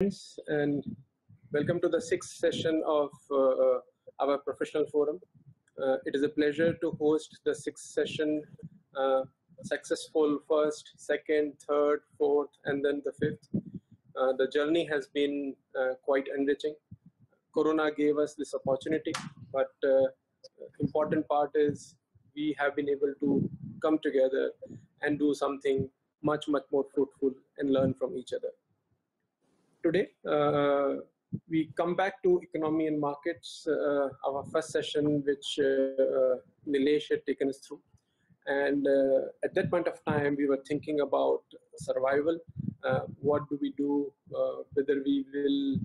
Friends, and welcome to the sixth session of our professional forum. It is a pleasure to host the sixth session, successful first, second, third, fourth, and then the fifth. The journey has been quite enriching. Corona gave us this opportunity, but important part is we have been able to come together and do something much more fruitful and learn from each other. Today, we come back to economy and markets, our first session, which Nilesh had taken us through. And at that point of time, we were thinking about survival. What do we do? Whether we will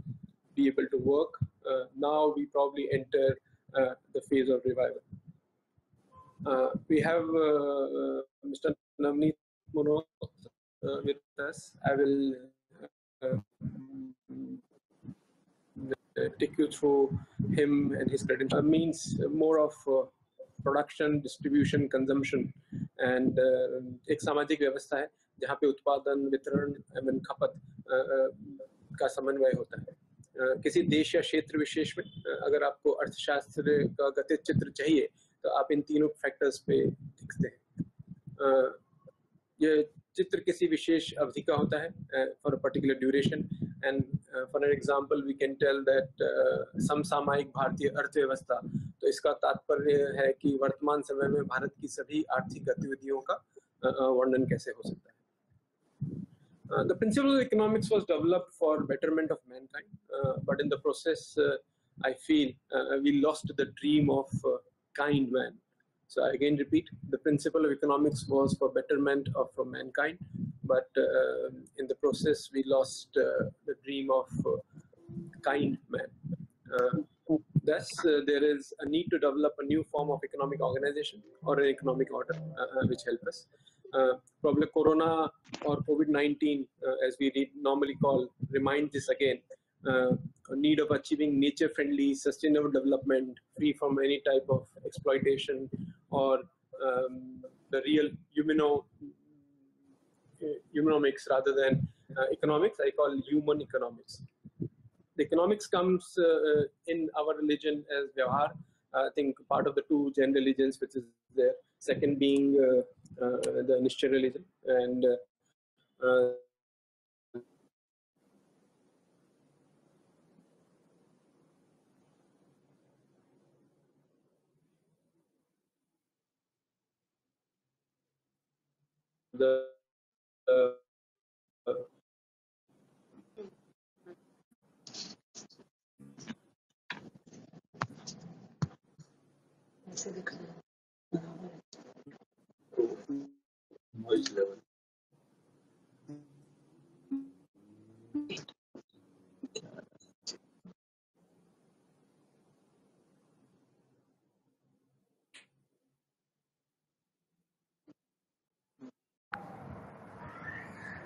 be able to work. Now we probably enter the phase of revival. We have Mr. Navneet Munot with us. I will take you through him and his credentials. Means more of production distribution consumption and एक सामाजिक व्यवस्था है जहाँ पे उत्पादन वितरण एवं खपत का समन्वय होता है। किसी देश या क्षेत्र विशेष में अगर आपको अर्थशास्त्र का गतिज चित्र चाहिए तो आप इन तीनों फैक्टर्स पे दिखते हैं। ये चित्र किसी विशेष अवधि का होता है for a particular duration and for an example we can tell that समसामयिक भारतीय अर्थव्यवस्था, तो इसका तात्पर्य है कि वर्तमान समय में भारत की सभी आर्थिक गतिविधियों का वर्णन कैसे हो सकता है। The principle of economics was developed for betterment of mankind, but in the process I feel we lost the dream of kind man. So I again repeat, the principle of economics was for betterment of mankind, but in the process we lost the dream of kind man. Thus, there is a need to develop a new form of economic organization or an economic order which help us. Probably Corona or COVID-19, as we normally call, remind this again. A need of achieving nature-friendly, sustainable development, free from any type of exploitation or the real humanomics rather than economics. I call human economics. The economics comes in our religion as Vyavhar. I think part of the two Jain religions which is there. Second being the Nishchay religion, and the noise level.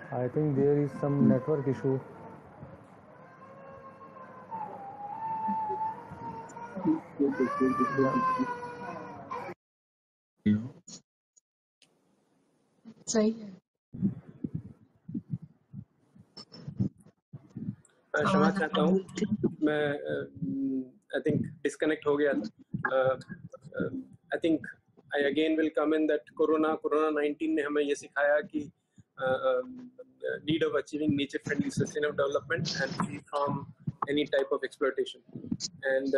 I think there is some network issue. सही है। क्षमा चाहता हूँ, मैं I think disconnect हो गया था। I think I again will come in that corona 19 ने हमें ये सिखाया कि need of achieving nature friendly sustainable development and free from any type of exploitation. And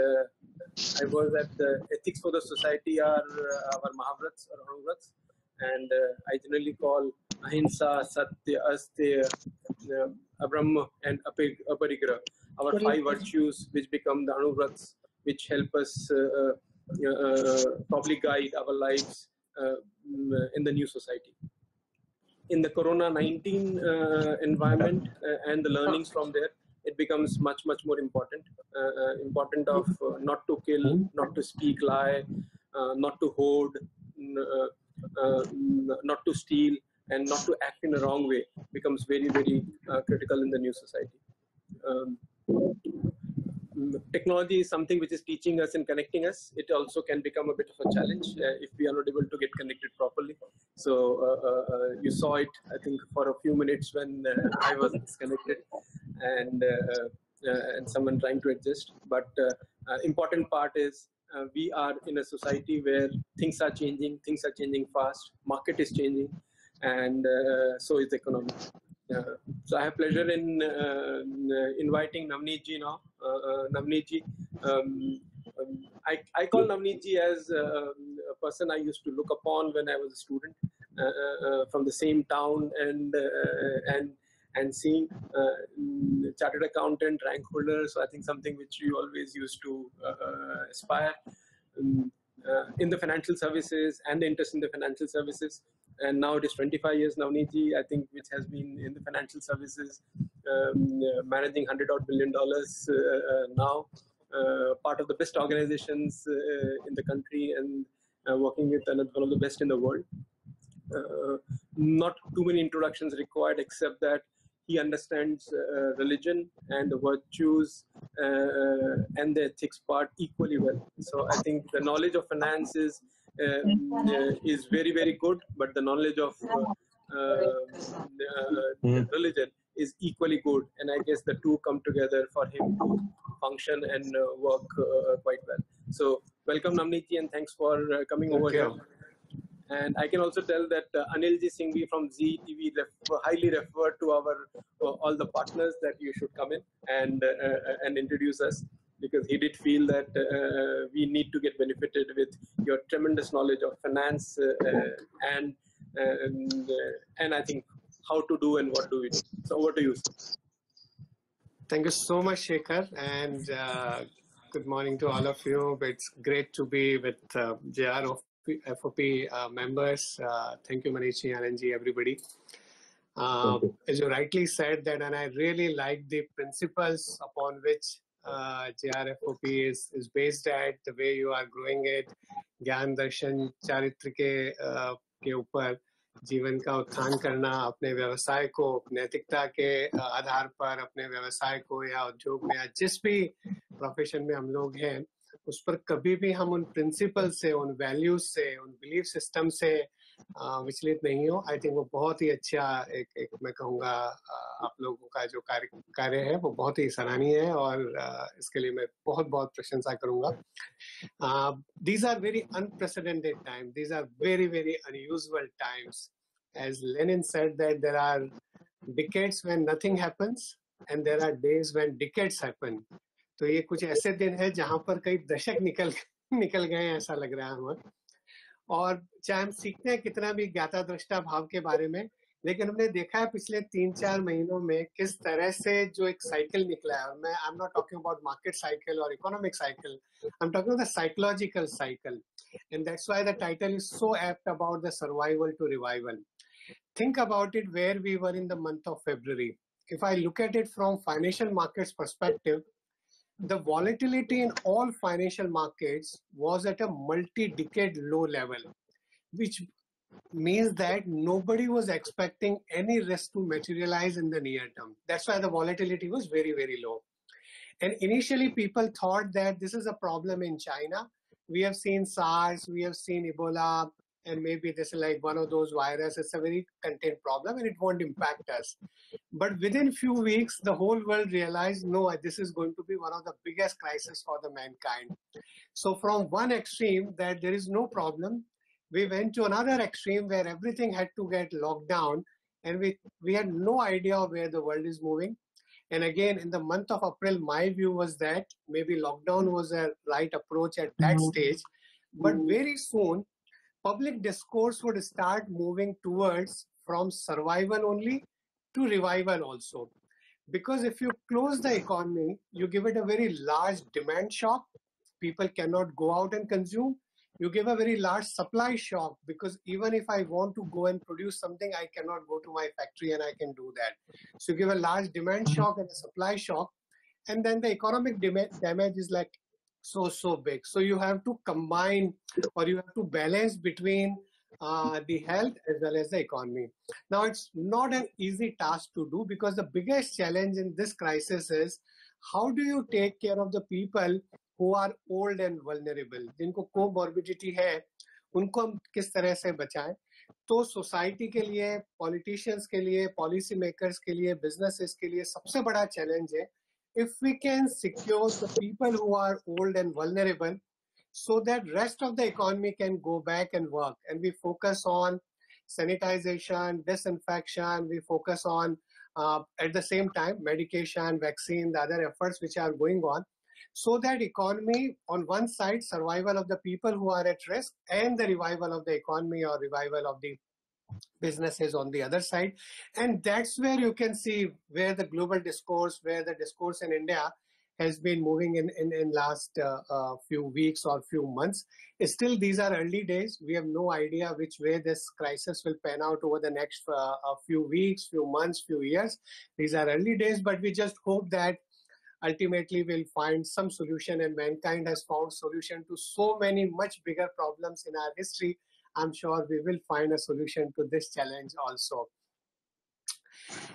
I was at the ethics for the society are our Mahavrats or Anuvrats, and I generally call ahimsa, satya, astya, abrahma and aparigraha, our 5 virtues which become the Anuvrats, which help us probably guide our lives in the new society. In the Corona-19 environment and the learnings from there, it becomes much more important. Important of not to kill, not to speak lie, not to hoard, not to steal, and not to act in a wrong way becomes very critical in the new society. Technology is something which is teaching us and connecting us. It also can become a bit of a challenge if we are not able to get connected properly. So you saw it, I think, for a few minutes when I was disconnected. and someone trying to adjust. But important part is we are in a society where things are changing fast, market is changing, and so is the economy. So I have pleasure in inviting Navneet ji now. Navneet ji, I call Navneet ji as a person I used to look upon when I was a student from the same town, and seeing chartered accountant rank holder. So I think something which you always used to aspire in the financial services and the interest in the financial services. And now it is 25 years, Navneet ji, I think, which has been in the financial services, managing $100 billion now, part of the best organizations in the country, and working with one of the best in the world. Not too many introductions required, except that he understands religion and the virtues and the ethics part equally well. So I think the knowledge of finance is very, very good, but the knowledge of religion is equally good. And I guess the two come together for him to function and work quite well. So welcome, Navneet ji, and thanks for coming over here. And I can also tell that Anil Ji Singhvi from Zee TV highly referred to our all the partners that you should come in and introduce us, because he did feel that we need to get benefited with your tremendous knowledge of finance and I think how to do and what do we do. So over to you. Thank you so much, Shekhar, and good morning to all of you. It's great to be with JRFOP members. Thank you, Manishi, Anandji, everybody. As you rightly said, that, and I really like the principles upon which JRFOP is based at, the way you are growing it, ज्ञान दर्शन चारित्र के ऊपर जीवन का उत्थान करना, अपने व्यवसाय को नैतिकता के आधार पर अपने व्यवसाय को या उद्योग में या जिस भी प्रोफेशन में हम लोग हैं उस पर कभी भी हम उन प्रिंसिपल से, उन वैल्यूज से, उन बिलीफ सिस्टम से विचलित नहीं हो. आई थिंक वो बहुत ही अच्छा एक मैं कहूँगा आप लोगों का जो कार्य है वो बहुत ही सराहनीय है और इसके लिए मैं बहुत प्रशंसा करूँगा. These are very unprecedented times. These are very unusual times. As Lenin said that there are decades when nothing happens and there are days when decades happen. तो ये कुछ ऐसे दिन है जहाँ पर कई दशक निकल गए ऐसा लग रहा है हमें. और चाहे हम सीखते हैं कितना भी ज्ञाता दृष्टा भाव के बारे में, लेकिन हमने देखा है पिछले 3-4 महीनों में किस तरह से जो एक साइकिल निकला है. और मैं I am not talking about market cycle और economic cycle, I am talking about the psychological cycle, and that's why the title is so apt about the survival to revival. Think about it, where we were in the month of February. If I look at it from financial markets perspective, the volatility in all financial markets was at a multi-decade low level, which means that nobody was expecting any risk to materialize in the near term. That's why the volatility was very low. And initially people thought that this is a problem in China. We have seen SARS, we have seen Ebola, and maybe this is like one of those viruses. It's a very contained problem and it won't impact us. But within few weeks, the whole world realized, no, this is going to be one of the biggest crises for the mankind. So from one extreme that there is no problem, we went to another extreme where everything had to get locked down, and we had no idea of where the world is moving. And again, in the month of April, my view was that maybe lockdown was a right approach at that stage. But very soon, public discourse would start moving towards from survival only to revival also. Because if you close the economy, you give it a very large demand shock. People cannot go out and consume. You give a very large supply shock, because even if I want to go and produce something, I cannot go to my factory and I can do that. So you give a large demand shock and a supply shock, and then the economic damage is like so big. So you have to combine, or you have to balance between the health as well as the economy. Now it's not an easy task to do, because the biggest challenge in this crisis is how do you take care of the people who are old and vulnerable, जिनको comorbidity है, उनको हम किस तरह से बचाएं. तो society के लिए, पॉलिटिशियंस के लिए, पॉलिसी मेकर्स के लिए, बिजनेसेस के लिए सबसे बड़ा चैलेंज है if we can secure the people who are old and vulnerable so that rest of the economy can go back and work, and we focus on sanitization, disinfection, we focus on at the same time medication, vaccine, the other efforts which are going on, so that economy on one side, survival of the people who are at risk, and the revival of the economy or revival of the businesses on the other side. And that's where you can see where the global discourse, where the discourse in India has been moving in last few weeks or few months. Still, these are early days. We have no idea which way this crisis will pan out over the next few weeks, few months, few years. These are early days, but we just hope that ultimately we'll find some solution, and mankind has found solution to so many much bigger problems in our history. I'm sure we will find a solution to this challenge also.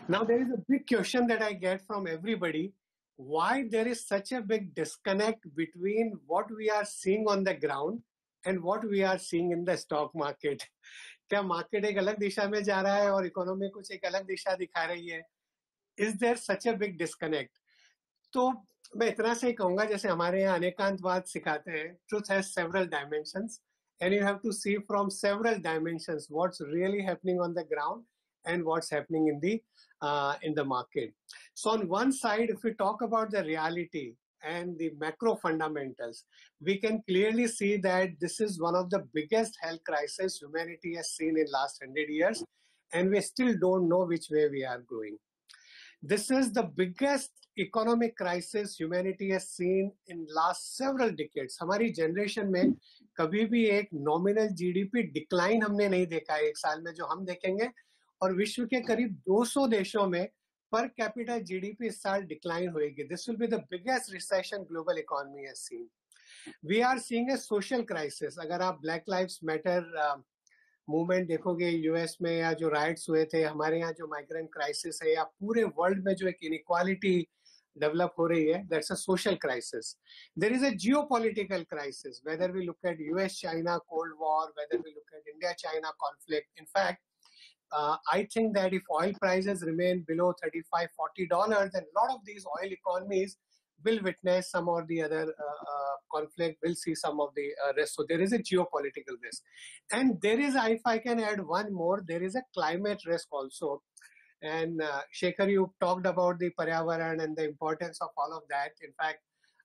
Now, there is a big question that I get from everybody, why there is such a big disconnect between what we are seeing on the ground and what we are seeing in the stock market. क्या market एक अलग दिशा में जा रहा है और economy कुछ एक अलग दिशा दिखा रही है? Is there such a big disconnect? तो मैं इतना से ही कहूँगा, जैसे हमारे यहाँ अनेकांतवाद सिखाते हैं, truth has several dimensions and you have to see from several dimensions what's really happening on the ground and what's happening in the market. So on one side, if we talk about the reality and the macro fundamentals, we can clearly see that this is one of the biggest health crises humanity has seen in last 100 years, and we still don't know which way we are going. This is the biggest economic crisis humanity has seen in last several decades. हमारी generation में कभी भी एक nominal GDP decline हमने नहीं देखा है एक साल में जो हम देखेंगे, और विश्व के करीब 200 देशों में per capita GDP इस साल decline होएगी. This will be the biggest recession global economy has seen. We are seeing a social crisis. अगर आप Black Lives Matter मूवमेंट देखोगे यूएस में, या जो राइट्स हुए थे, हमारे यहाँ जो माइग्रेंट क्राइसिस है, या पूरे वर्ल्ड में जो एक इनइक्वालिटी डेवलप हो रही है, that's a social crisis. There is a geopolitical crisis, whether we look at US China cold war, whether we look at India China conflict. In fact I think that if oil prices remain below $35-40, then a lot of these oil economies will witness some or the other conflict, will see some of the risk. So there is a geopolitical risk. And there is, if I can add one more, there is a climate risk also. And Shekhar, you talked about the Paryavaran and the importance of all of that. In fact,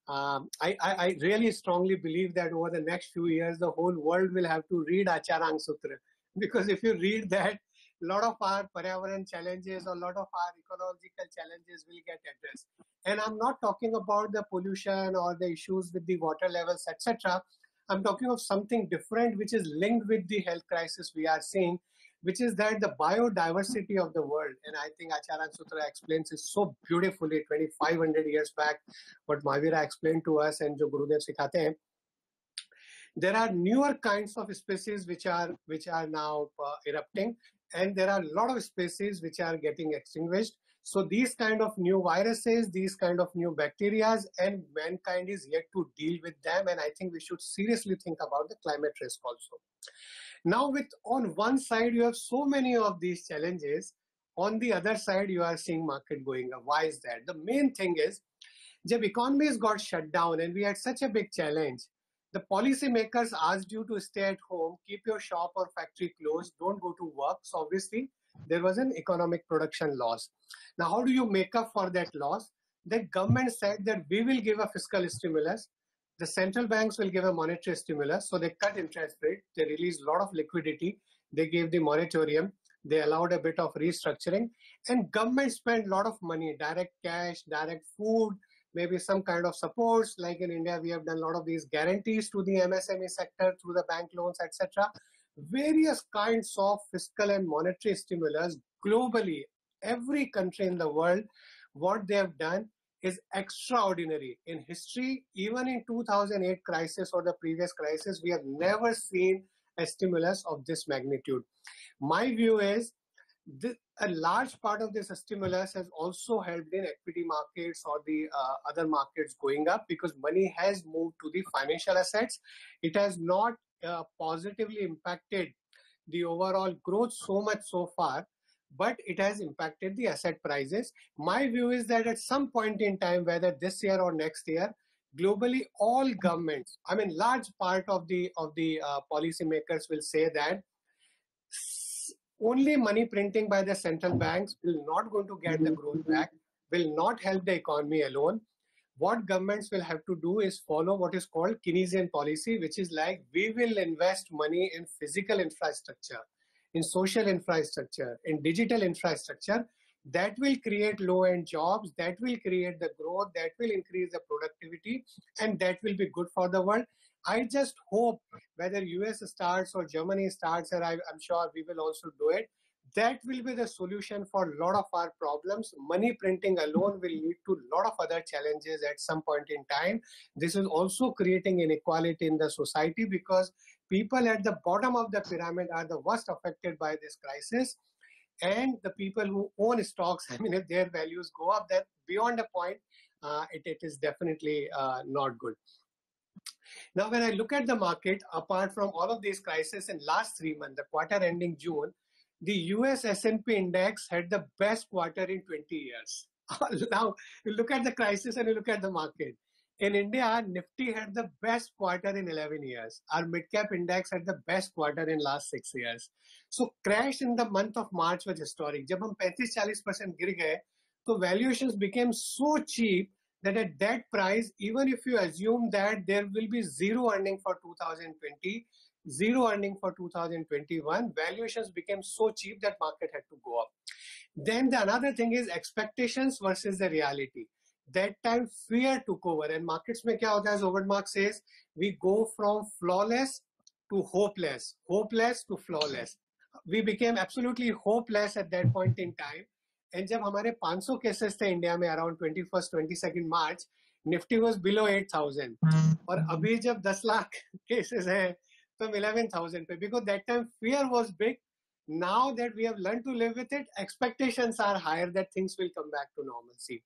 I really strongly believe that over the next few years, the whole world will have to read Acharang Sutra. Because if you read that, a lot of our Paryavaran challenges or a lot of our ecological challenges will get addressed. And I'm not talking about the pollution or the issues with the water levels, etc. I'm talking of something different which is linked with the health crisis we are seeing, which is that the biodiversity of the world. And I think Acharang Sutra explains it so beautifully 2,500 years back, what Mahavira explained to us and jo Gurudev sikhate hain. There are newer kinds of species which are now erupting, and there are a lot of species which are getting extinguished. So these kind of new viruses, these kind of new bacteria, and mankind is yet to deal with them. And I think we should seriously think about the climate risk also. Now, on one side, you have so many of these challenges. On the other side, you are seeing market going up. Why is that? The main thing is, when economies got shut down and we had such a big challenge, the policymakers asked you to stay at home, keep your shop or factory closed, don't go to work. So obviously, there was an economic production loss. Now, how do you make up for that loss? The government said that we will give a fiscal stimulus. The central banks will give a monetary stimulus. So they cut interest rate. They released a lot of liquidity. They gave the moratorium. They allowed a bit of restructuring. And government spent a lot of money, direct cash, direct food, maybe some kind of supports. Like in India, we have done a lot of these guarantees to the MSME sector through the bank loans, etc. Various kinds of fiscal and monetary stimulus globally. Every country in the world, what they have done is extraordinary. In history, even in 2008 crisis or the previous crisis, we have never seen a stimulus of this magnitude. My view is a large part of this stimulus has also helped in equity markets or the other markets going up, because money has moved to the financial assets. It has not positively impacted the overall growth so much so far, but it has impacted the asset prices. My view is that at some point in time, whether this year or next year, globally all governments, I mean large part of the policymakers will say that only money printing by the central banks will not going to get the growth back, will not help the economy alone. What governments will have to do is follow what is called Keynesian policy, which is like we will invest money in physical infrastructure, in social infrastructure, in digital infrastructure that will create low-end jobs, that will create the growth, that will increase the productivity, and that will be good for the world. I just hope whether US starts or Germany starts, and I'm sure we will also do it, that will be the solution for a lot of our problems. Money printing alone will lead to a lot of other challenges at some point in time. This is also creating inequality in the society because people at the bottom of the pyramid are the worst affected by this crisis. And the people who own stocks, I mean, if their values go up, then beyond a point, it is definitely not good. Now, when I look at the market, apart from all of these crises in last 3 months, the quarter ending June, the US S&P index had the best quarter in 20 years. Now, you look at the crisis and you look at the market. In India, Nifty had the best quarter in 11 years. Our mid-cap index had the best quarter in last 6 years. So crash in the month of March was historic. जब हम 35-40% गिर गए, तो valuations became so cheap that at that price, even if you assume that there will be zero earning for 2020, zero earning for 2021, valuations became so cheap that market had to go up. Then the another thing is expectations versus the reality. That time fear took over, and markets में क्या होता है, as Overmark says, we go from flawless to hopeless, hopeless to flawless. We became absolutely hopeless at that point in time. And जब हमारे 500 cases थे India में around 21st 22nd March, Nifty was below 8,000. और अभी जब 10 lakh cases हैं, तो 11,000 पे, because that time fear was big. Now that we have learned to live with it, expectations are higher that things will come back to normalcy.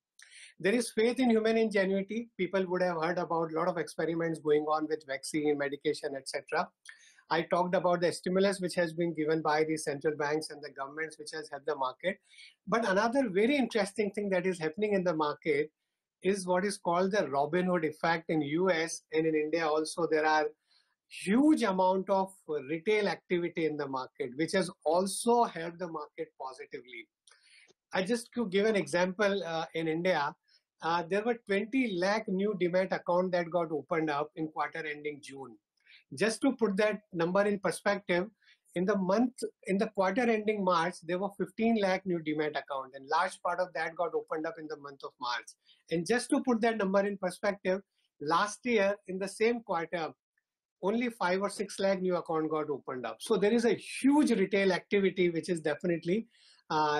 There is faith in human ingenuity. People would have heard about a lot of experiments going on with vaccine, medication, etc. I talked about the stimulus which has been given by the central banks and the governments which has helped the market. But another very interesting thing that is happening in the market is what is called the Robin Hood effect in US, and in India also. There are huge amount of retail activity in the market, which has also helped the market positively. I just to give an example, in India, there were 20 lakh new Demat account that got opened up in quarter ending June. Just to put that number in perspective, in the quarter ending March, there were 15 lakh new Demat account, and large part of that got opened up in the month of March. And just to put that number in perspective, last year in the same quarter, only 5 or 6 lakh new account got opened up. So there is a huge retail activity which is definitely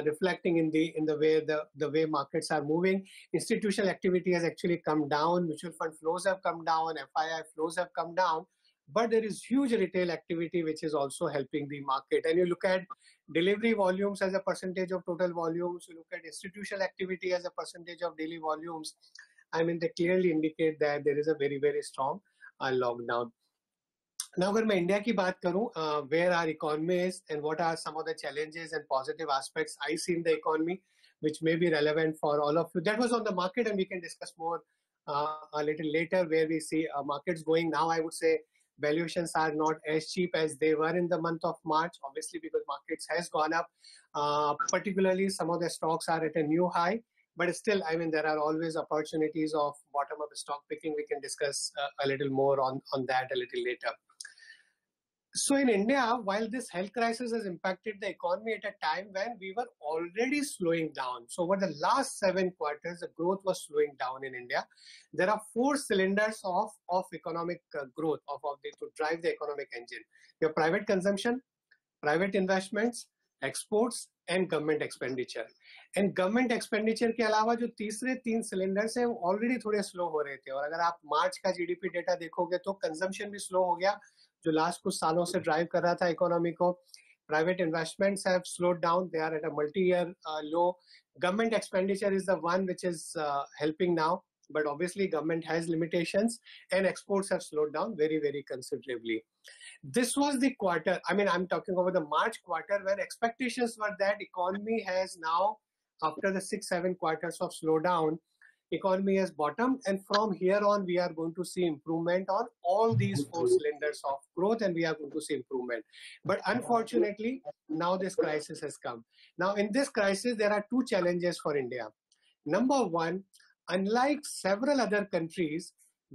reflecting in the way the way markets are moving. Institutional activity has actually come down. Mutual fund flows have come down. FII flows have come down. But there is huge retail activity which is also helping the market. And you look at delivery volumes as a percentage of total volumes. You look at institutional activity as a percentage of daily volumes. I mean, they clearly indicate that there is a very, very strong lockdown. Now, अगर मैं India की बात करूं, where our economy is and what are some of the challenges and positive aspects I see in the economy, which may be relevant for all of you. That was on the market, and we can discuss more a little later where we see markets going. Now, I would say valuations are not as cheap as they were in the month of March, obviously because markets has gone up. Particularly, some of the stocks are at a new high. But still, I mean, there are always opportunities of bottom-up stock picking. We can discuss a little more on that a little later. So in India, while this health crisis has impacted the economy at a time when we were already slowing down. So over the last 7 quarters, the growth was slowing down in India. There are 4 cylinders of economic growth to drive the economic engine. You have private consumption, private investments, exports, and government expenditure. And government expenditure के अलावा जो तीसरे 3 cylinders हैं, वो already थोड़े slow हो रहे थे. और अगर आप मार्च का GDP डेटा देखोगे तो consumption भी slow हो गया, जो लास्ट कुछ सालों से ड्राइव कर रहा था इकोनॉमी को. Private investments have slowed down. They are at a multi-year low. Government expenditure is the one which is helping now. but obviously government has limitations and exports have slowed down very, very considerably. This was the quarter, I mean, I'm talking about the March quarter, where expectations were that economy has now, after the 6-7 quarters of slowdown, economy has bottomed, and from here on we are going to see improvement on all these 4 cylinders of growth, and we are going to see improvement. But unfortunately, now this crisis has come. Now in this crisis, there are 2 challenges for India. Number one, unlike several other countries,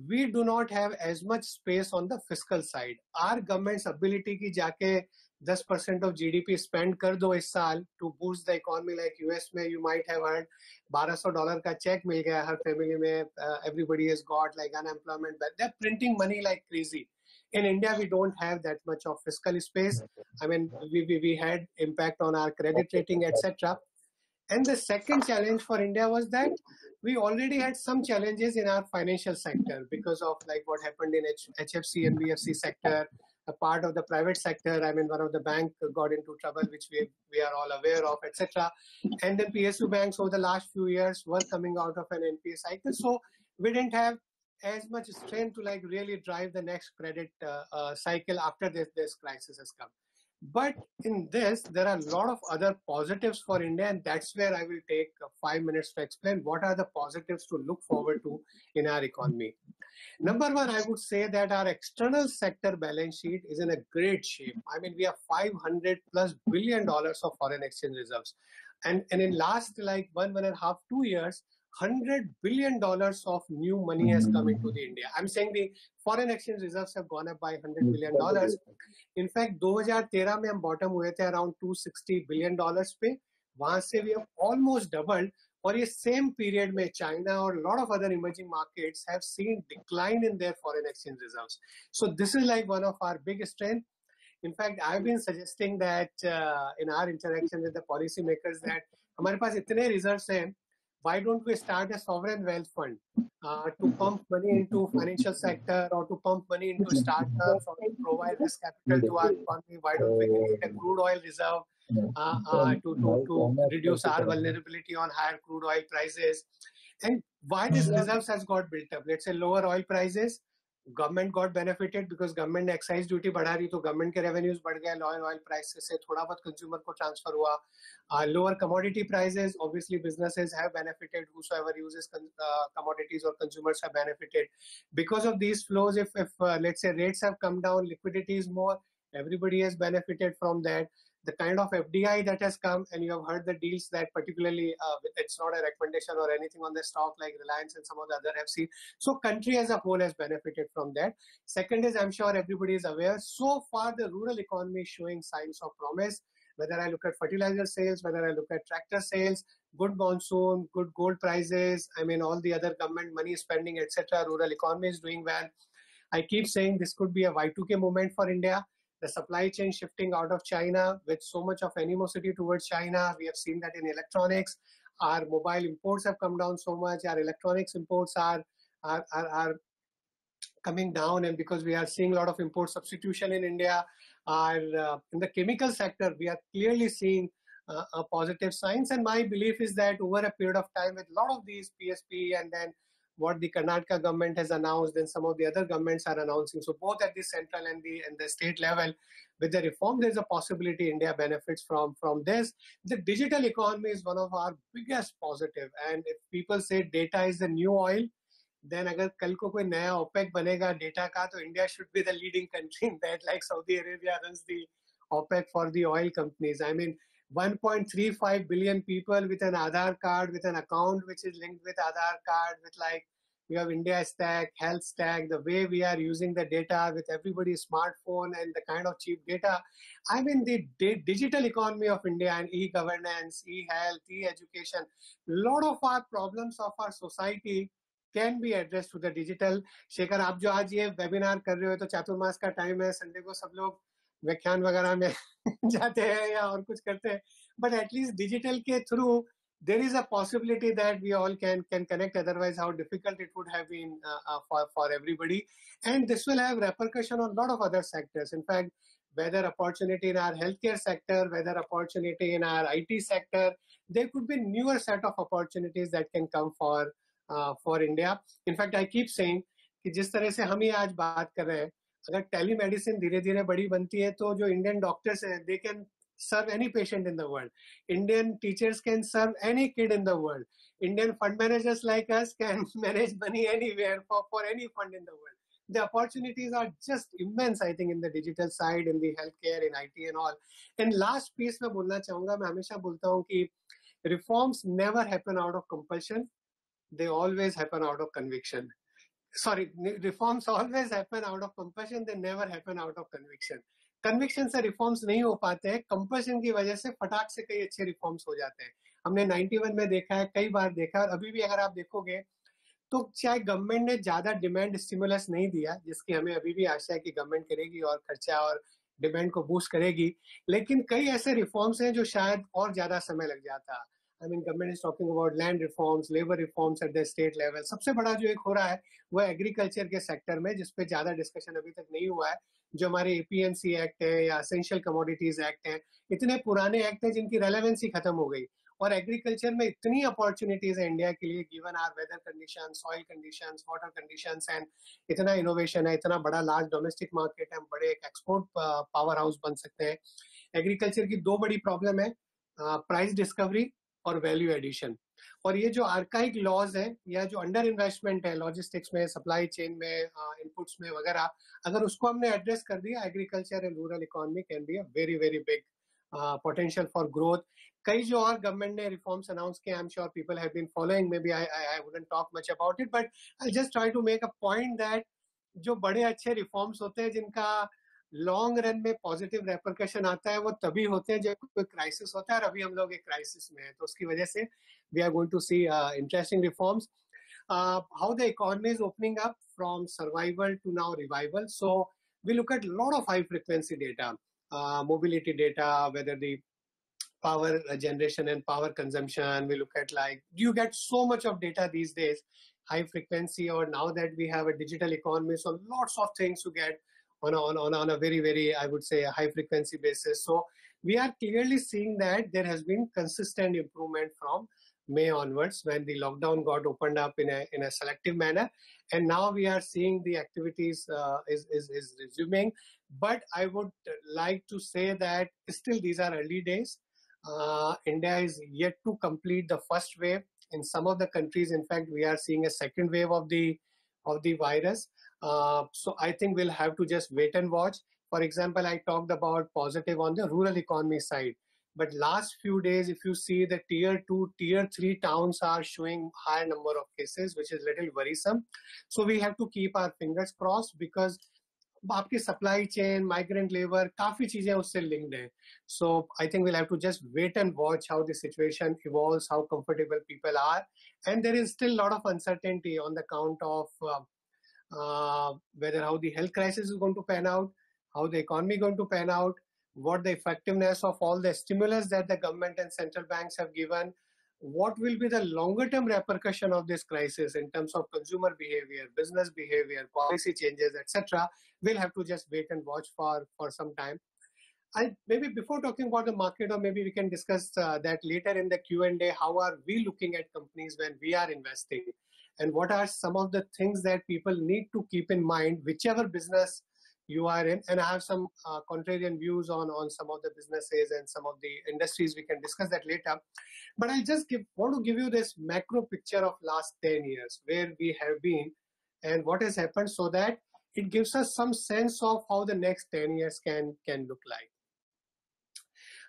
we do not have as much space on the fiscal side. Our government's ability ki jaake 10% of GDP spend kar do is saal to boost the economy, like US mein you might have heard $1,200 ka check mil gaya har family mein, everybody has got like unemployment, but they're printing money like crazy. In India, we don't have that much of fiscal space. I mean, we had impact on our credit rating, etc. And the second challenge for India was that we already had some challenges in our financial sector because of like what happened in HFC and BFC sector, a part of the private sector. I mean, one of the bank got into trouble, which we are all aware of, etc. And then PSU banks over the last few years were coming out of an NPA cycle. So we didn't have as much strength to like really drive the next credit cycle after this crisis has come. But in this, there are a lot of other positives for India, and that's where I will take 5 minutes to explain what are the positives to look forward to in our economy. Number one, I would say that our external sector balance sheet is in a great shape. I mean, we have $500+ billion of foreign exchange reserves. And in last like 1.5, 2 years, $100 billion of new money has come into the India. I'm saying the foreign exchange reserves have gone up by $100 billion. In fact, 2013 में हम bottom हुए थे around $260 billion पे. वहाँ से we have almost doubled. और ये same period में China or a lot of other emerging markets have seen decline in their foreign exchange reserves. So this is like one of our biggest strengths. In fact, I've been suggesting that in our interaction with the policymakers that हमारे पास इतने reserves हैं, why don't we start a sovereign wealth fund to pump money into financial sector or to pump money into startups or to provide this capital to our economy? Why don't we create a crude oil reserve to reduce our vulnerability on higher crude oil prices? And why this reserves has got built up? Let's say lower oil prices, government got benefited because government ने excise duty बढ़ा रही, तो government के revenues बढ़ गए, lower oil prices से थोड़ा बहुत consumer को transfer हुआ. Lower commodity prices, obviously businesses have benefited, whosoever uses commodities or consumers have benefited. Because of these flows, if let's say rates have come down, liquidity is more, everybody has benefited from that. The kind of FDI that has come, and you have heard the deals that particularly, it's not a recommendation or anything on the stock like Reliance and some of the other have seen. So country as a whole has benefited from that. Second is, I'm sure everybody is aware, so far the rural economy is showing signs of promise. Whether I look at fertilizer sales, whether I look at tractor sales, good monsoon, good gold prices, I mean all the other government money spending, etc. Rural economy is doing well. I keep saying this could be a Y2K moment for India. The supply chain shifting out of China with so much of animosity towards China. We have seen that in electronics. Our mobile imports have come down so much. Our electronics imports are coming down, and because we are seeing a lot of import substitution in India, in the chemical sector, we are clearly seeing a positive signs. And my belief is that over a period of time, with a lot of these PSP and then what the Karnataka government has announced and some of the other governments are announcing. So both at the central and the state level, with the reform, there's a possibility India benefits from this. The digital economy is one of our biggest positive. And if people say data is the new oil, then अगर कल को कोई नया OPEC बनेगा data का, तो India should be the leading country in that, like Saudi Arabia runs the OPEC for the oil companies. I mean, 1.35 billion people with an Aadhaar card, with an account which is linked with Aadhaar card, with like, we have India Stack, Health Stack, the way we are using the data with everybody's smartphone and the kind of cheap data. I mean, the digital economy of India and e-governance, e-health, e-education, a lot of our problems of our society can be addressed to the digital. Shekhar, आप जो आज ये webinar कर रहे हो, तो चातुर्मास का time है, Sunday को सब लोग व्याख्यान वगैरह में जाते हैं या और कुछ करते हैं. But at least digital के through, there is a possibility that we all can connect. Otherwise, how difficult it would have been for everybody. And this will have repercussion on a lot of other sectors. In fact, whether opportunity in our healthcare sector, whether opportunity in our IT sector, there could be newer set of opportunities that can come for for India. In fact, I keep saying कि जिस तरह से हम ये आज बात कर रहे हैं, अगर टेलीमेडिसिन धीरे धीरे बड़ी बनती है तो जो इंडियन डॉक्टर्स हैं, they can serve any patient in the world. Indian teachers can serve any kid in the world. Indian fund managers like us can manage money anywhere for any fund in the world. The opportunities are just immense, I think, in the digital side, in the healthcare, in IT and all. And last piece मैं बोलना चाहूँगा, मैं हमेशा बोलता हूँ कि reforms never happen out of compulsion. They always happen out of conviction. Sorry, reforms always happen out of compulsion. They never happen out of conviction. Conviction से reforms नहीं हो पाते हैं, कंपल्शन की वजह से फटाक से कई अच्छे रिफॉर्म्स हो जाते हैं. हमने 91 में देखा है, कई बार देखा है, और अभी भी अगर आप देखोगे तो चाहे गवर्नमेंट ने ज्यादा डिमांड स्टिमुलस नहीं दिया, जिसकी हमें अभी भी आशा है कि गवर्नमेंट करेगी और खर्चा और डिमांड को बूस्ट करेगी, लेकिन कई ऐसे रिफॉर्म्स हैं जो शायद और ज्यादा समय लग जाता. I mean government is talking about land reforms, labour reforms at the state level. सबसे बड़ा जो एक हो रहा है वो एग्रीकल्चर के सेक्टर में, जिसपे ज्यादा डिस्कशन अभी तक नहीं हुआ है. जो हमारे एपीएमसी एक्ट है या एसेंशियल कमोडिटीज एक्ट है, इतने पुराने एक्ट हैं जिनकी रेलेवेंसी खत्म हो गई, और एग्रीकल्चर में इतनी अपॉर्चुनिटीज है इंडिया के लिए, given our weather condition, soil conditions, water conditions, and इतना इनोवेशन है, इतना बड़ा लार्ज डोमेस्टिक मार्केट है, हम बड़े एक एक्सपोर्ट पावर हाउस बन सकते हैं. एग्रीकल्चर की दो बड़ी प्रॉब्लम है, प्राइस डिस्कवरी और वैल्यू एडिशन. और ये जो आर्काइक लॉज है या जो अंडर इन्वेस्टमेंट है लॉजिस्टिक्स में, सप्लाई चेन में, इनपुट्स में वगैरह, अगर उसको हमने एड्रेस कर दिया, agriculture and rural economy can be a very very big potential for growth. कई जो और गवर्नमेंट ने रिफॉर्म्स अनाउंस किए, I am sure people have been following, may be I wouldn't talk much about it, but I just try to make a point that जो बड़े अच्छे reforms होते हैं जिनका लॉन्ग रन में पॉजिटिव रेपरकशन आता है, वो तभी होते हैं जब कोई क्राइसिस होता है, और अभी हम लोग एक क्राइसिस में हैं, तो उसकी वजह से we are going to see interesting reforms. How the economy is opening up from survival to now revival. So we look at a lot of high frequency data, mobility data, whether the power generation and power consumption. We look at, like, you get so much of data these days, high frequency, or now that we have a digital economy, so lots of things to get on a very, very, I would say, a high frequency basis. So we are clearly seeing that there has been consistent improvement from May onwards, when the lockdown got opened up in a selective manner, and now we are seeing the activities is resuming. But I would like to say that still these are early days. India is yet to complete the first wave. In some of the countries, in fact, we are seeing a second wave of the virus. So I think we'll have to just wait and watch. For example, I talked about positive on the rural economy side. But last few days, if you see, the tier 2, tier 3 towns are showing higher number of cases, which is little worrisome. So we have to keep our fingers crossed, because आपकी supply chain, migrant labor, काफी चीजें उससे linked हैं. So I think we'll have to just wait and watch how the situation evolves, how comfortable people are. And there is still a lot of uncertainty on the count of whether how the health crisis is going to pan out, how the economy is going to pan out, what the effectiveness of all the stimulus that the government and central banks have given, what will be the longer term repercussion of this crisis in terms of consumer behavior, business behavior, policy changes, etc. We'll have to just wait and watch for some time. Maybe before talking about the market, or maybe we can discuss that later in the Q&A, how are we looking at companies when we are investing, and what are some of the things that people need to keep in mind, whichever business you are in. And I have some contrarian views on some of the businesses and some of the industries. We can discuss that later. But I just want to give you this macro picture of last 10 years, where we have been and what has happened, so that it gives us some sense of how the next 10 years can look like.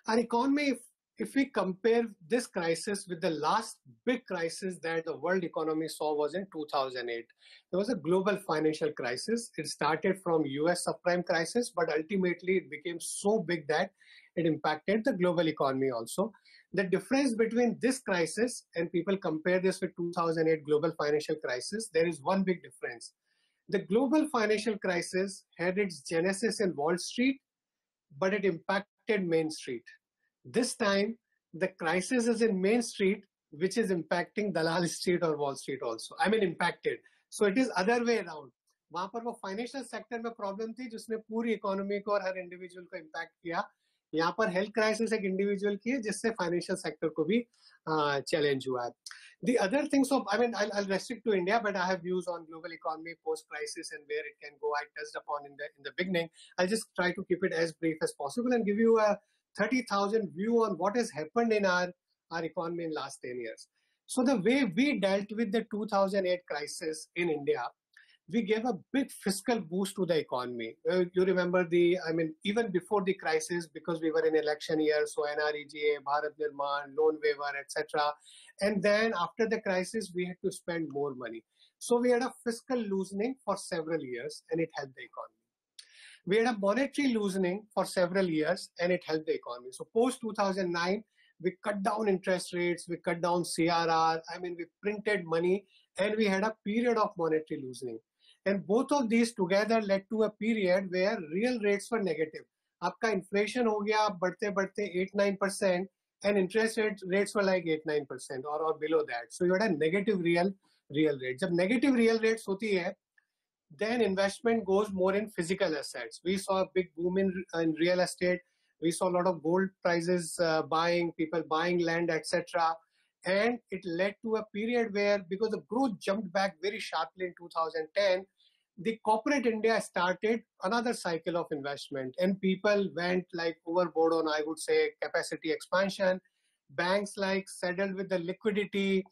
Our economy, if we compare this crisis with the last big crisis that the world economy saw, was in 2008. There was a global financial crisis. It started from US subprime crisis, but ultimately it became so big that it impacted the global economy also. The difference between this crisis, and people compare this with 2008 global financial crisis, there is one big difference. The global financial crisis had its genesis in Wall Street, but it impacted Main Street. This time, the crisis is in Main Street, which is impacting Dalal Street or Wall Street also. I mean, impacted. So it is other way around. वहाँ पर वो financial sector में problem थी जिसने पूरी economy को और हर individual को इम्पैक्ट किया. यहाँ पर हेल्थ क्राइसिस एक इंडिविजुअल की है जिससे फाइनेंशियल सेक्टर को भी चैलेंज हुआ है. The other thing, so I mean, I'll restrict to India, but I have views on global economy post-crisis and where it can go. I touched upon in the beginning. I'll just try to keep it as brief as possible and give you a 30,000 view on what has happened in our economy in last 10 years. So the way we dealt with the 2008 crisis in India, we gave a big fiscal boost to the economy. You remember even before the crisis, because we were in election year, so NREGA, Bharat Nirman, loan waiver, etc. And then after the crisis, we had to spend more money. So we had a fiscal loosening for several years, and it helped the economy. We had a monetary loosening for several years, and it helped the economy. So post 2009, we cut down interest rates, we cut down CRR, we printed money, and we had a period of monetary loosening. And both of these together led to a period where real rates were negative. आपका inflation हो गया बढ़ते बढ़ते 8-9%, and interest rates were like 8-9% or below that. So you had a negative real rate. जब negative real rates होती है, then investment goes more in physical assets. We saw a big boom in real estate. We saw a lot of gold prices people buying land, etc. And it led to a period where, because the growth jumped back very sharply in 2010, the corporate India started another cycle of investment, and people went like overboard on, I would say, capacity expansion. Banks like settled with the liquidity.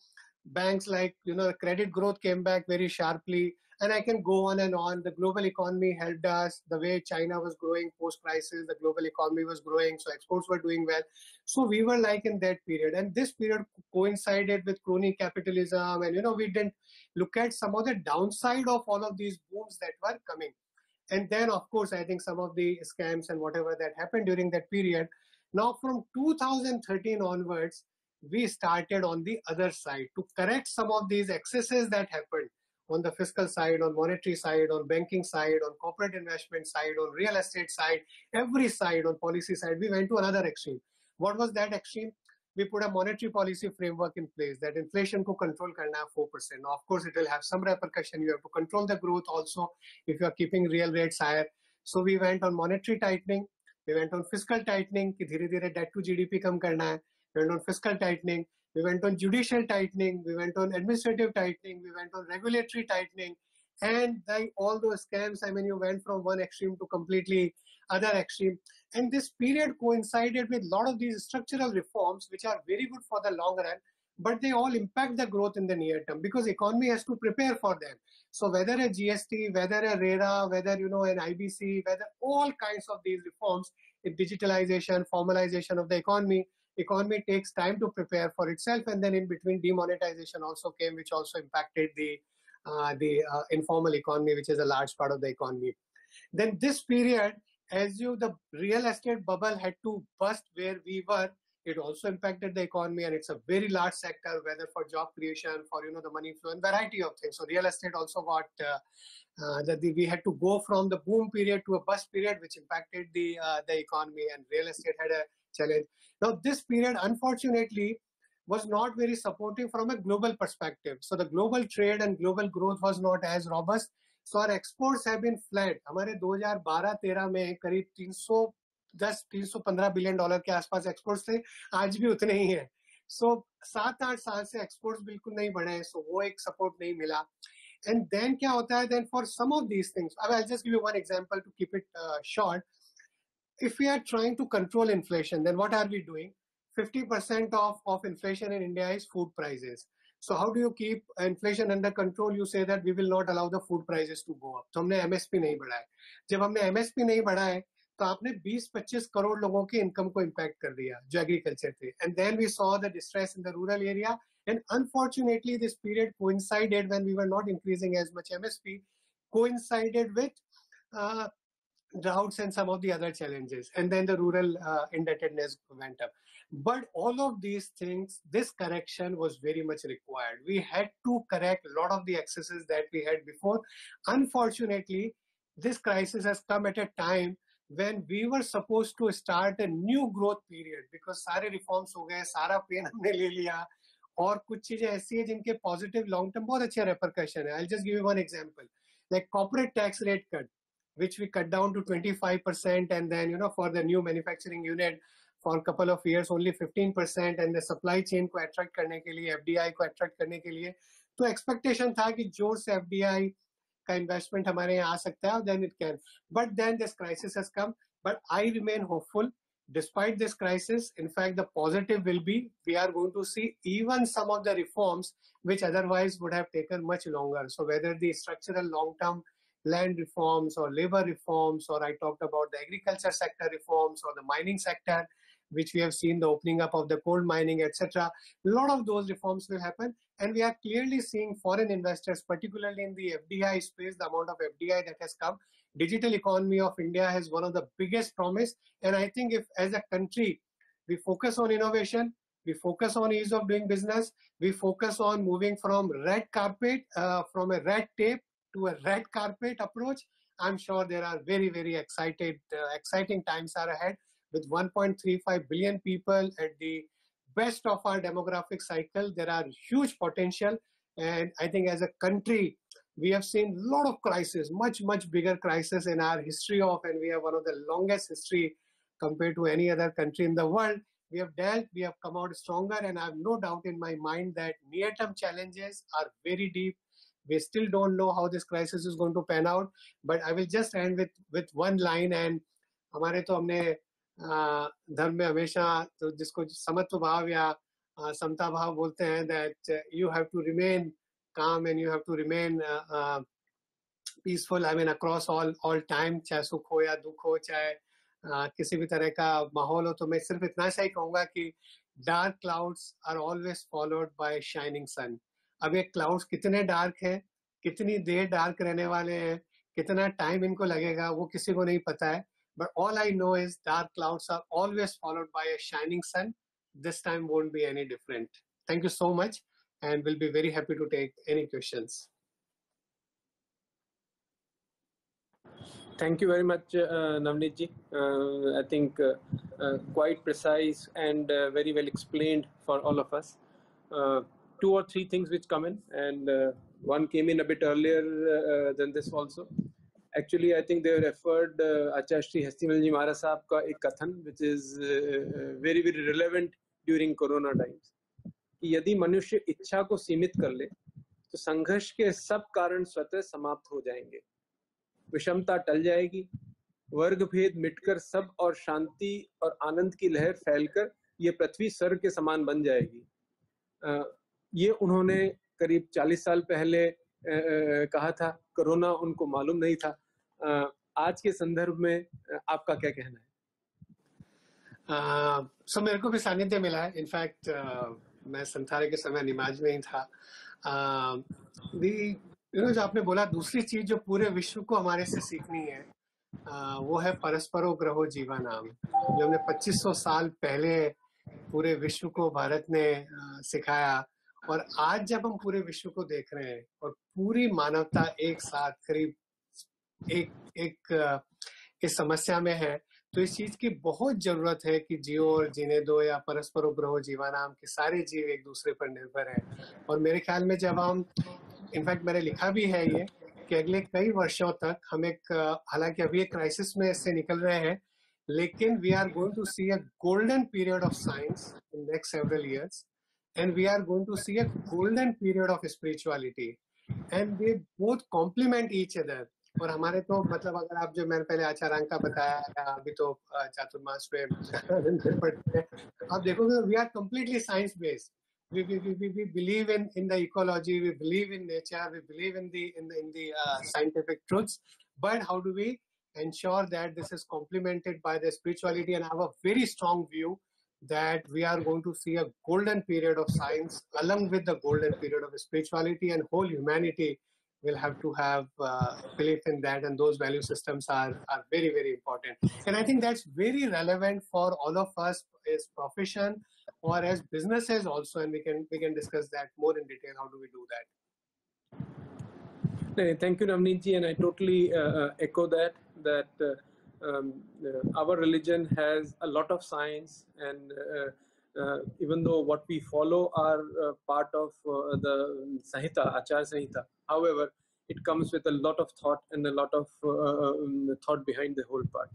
Banks like, credit growth came back very sharply. And I can go on and on. The global economy helped us. The way China was growing post-crisis, the global economy was growing, so exports were doing well. So we were like in that period. And this period coincided with crony capitalism. And, we didn't look at some of the downside of all of these booms that were coming. And then, of course, I think some of the scams and whatever that happened during that period. Now, from 2013 onwards, we started on the other side to correct some of these excesses that happened on the fiscal side, on monetary side, on banking side, on corporate investment side, on real estate side, every side, on policy side. We went to another extreme. What was that extreme? We put a monetary policy framework in place that inflation ko control karna 4%. Now, of course, it will have some repercussion. You have to control the growth also if you are keeping real rates higher. So we went on monetary tightening. We went on fiscal tightening. Ki dheere dheere debt to GDP kam karna hai. We went on fiscal tightening. We went on judicial tightening, we went on administrative tightening, we went on regulatory tightening, and like all those scams, you went from one extreme to completely other extreme. And this period coincided with a lot of these structural reforms, which are very good for the long run, but they all impact the growth in the near term because economy has to prepare for them. So whether a GST, whether a RERA, whether, an IBC, whether all kinds of these reforms in digitalization, formalization of the economy takes time to prepare for itself, and then in between demonetization also came, which also impacted the informal economy, which is a large part of the economy. Then this period, the real estate bubble had to burst where we were, it also impacted the economy, and it's a very large sector, whether for job creation, for the money flow, and variety of things. So real estate also got we had to go from the boom period to a bust period, which impacted the economy, and real estate had a challenge. Now, this period, unfortunately, was not very supportive from a global perspective. So the global trade and global growth was not as robust. So our exports have been flat. हमारे 2012-13 में करीब 310-315 billion dollar के आसपास exports थे, आज भी उतने ही हैं. So 7-8 साल से एक्सपोर्ट्स बिल्कुल नहीं बढ़े हैं, so वो एक सपोर्ट नहीं मिला. And then क्या होता है? Then for some of these things, I'll just give you one example to keep it short. If we are trying to control inflation, then what are we doing? 50% of inflation in India is food prices. So how do you keep inflation under control? You say that we will not allow the food prices to go up. तो हमने MSP नहीं बढ़ाया. जब हमने MSP नहीं बढ़ाया, तो आपने 20-25 करोड़ लोगों की इनकम को इम्पैक्ट कर दिया जो एग्रीकल्चर थे. And then we saw the distress in the rural area. And unfortunately, this period coincided when we were not increasing as much MSP, coincided with droughts and some of the other challenges, and then the rural indebtedness went up. But all of these things, this correction was very much required. We had to correct a lot of the excesses that we had before. Unfortunately, this crisis has come at a time when we were supposed to start a new growth period because सारे reforms हो गए, सारा pen हमने ले लिया, और कुछ चीजें ऐसी हैं जिनके positive long term बहुत अच्छे repercussion है. I'll just give you one example, like corporate tax rate cut. which we cut down to 25%, and then for the new manufacturing unit for a couple of years only 15%, and the supply chain को attract करने के लिए, FDI को attract करने के लिए, तो expectation था कि जोर से FDI का investment हमारे यहाँ आ सकता है, then it can. But then this crisis has come. But I remain hopeful. Despite this crisis, in fact, the positive will be we are going to see even some of the reforms which otherwise would have taken much longer. So whether the structural long-term land reforms or labor reforms, or I talked about the agriculture sector reforms or the mining sector, which we have seen the opening up of the coal mining, etc. A lot of those reforms will happen. And we are clearly seeing foreign investors, particularly in the FDI space, the amount of FDI that has come. Digital economy of India has one of the biggest promise. And I think if as a country, we focus on innovation, we focus on ease of doing business, we focus on moving from red carpet, from a red tape to a red carpet approach, I'm sure there are very, very exciting times are ahead. With 1.35 billion people at the best of our demographic cycle, there are huge potential. And I think as a country, we have seen a lot of crises, much bigger crisis in our history of, and we have one of the longest history compared to any other country in the world. We have dealt, we have come out stronger, and I have no doubt in my mind that near-term challenges are very deep. We still don't know how this crisis is going to pan out, but I will just end with one line. And हमारे तो हमने धर्म में हमेशा तो जिसको समत्व भाव या समता भाव बोलते हैं, that you have to remain calm and you have to remain peaceful, I mean across all time, चाहे सुख हो या दुख हो, चाहे किसी भी तरह का माहौल हो. तो मैं सिर्फ इतना सा ही कहूँगा कि dark clouds are always followed by shining sun. अब ये clouds कितने dark हैं, कितनी देर dark रहने वाले हैं, कितना time इनको लगेगा, वो किसी को नहीं पता है. But all I know is dark clouds are always followed by a shining sun. This time won't be any different. Thank you so much, and we'll be very happy to take any questions. Thank you very much, Navneet ji. I think quite precise and very well explained for all of us. Two or three things which come in, and one came in a bit earlier than this also. Actually, I think they referred Acharya Shri Hestimal Ji Maharaj Sahab ka ek kathan, which is very relevant during Corona times. कि यदि मनुष्य इच्छा को सीमित कर ले, तो संघर्ष के सब कारण स्वतः समाप्त हो जाएंगे. विषमता टल जाएगी, वर्ग भेद मिटकर सब और शांति और आनंद की लहर फैलकर ये पृथ्वी स्वर्ग के समान बन जाएगी. ये उन्होंने करीब 40 साल पहले कहा था. कोरोना उनको मालूम नहीं था. आज के संदर्भ में आपका क्या कहना है? So मेरे को भी सानिध्य मिला है. इनफैक्ट मैं संथारे के समय निमाज में ही था. जो आपने बोला, दूसरी चीज जो पूरे विश्व को हमारे से सीखनी है, वो है परस्परो ग्रहो जीवानाम, जो हमने 2500 साल पहले पूरे विश्व को भारत ने सिखाया. और आज जब हम पूरे विश्व को देख रहे हैं और पूरी मानवता एक साथ करीब एक इस समस्या में है, तो इस चीज की बहुत जरूरत है कि जियो और जीने दो या परस्परो ग्रहो जीवानाम के सारे जीव एक दूसरे पर निर्भर है. और मेरे ख्याल में जब हम, इनफैक्ट मैंने लिखा भी है ये, कि अगले कई वर्षों तक हम एक, हालांकि अभी एक क्राइसिस में इससे निकल रहे हैं, लेकिन we are going to see a golden period of science in next several years, and we are going to see a golden period of spirituality, and they both complement each other. और हमारे तो मतलब अगर आप जो मैंने पहले आचार्यांक का बताया, अभी तो चातुर्मास में पढ़ते हैं, आप देखोगे we are completely science based. We believe in the ecology, we believe in nature, we believe in the scientific truths, but how do we ensure that this is complemented by the spirituality? And I have a very strong view that we are going to see a golden period of science along with the golden period of spirituality, and whole humanity will have to have belief in that, and those value systems are very important. And I think that's very relevant for all of us as profession or as businesses also, and we can discuss that more in detail. How do we do that? Thank you, Navneet ji, and I totally echo that our religion has a lot of science, and even though what we follow are part of the Samhita, Achar Samhita, however, it comes with a lot of thought and a lot of thought behind the whole part.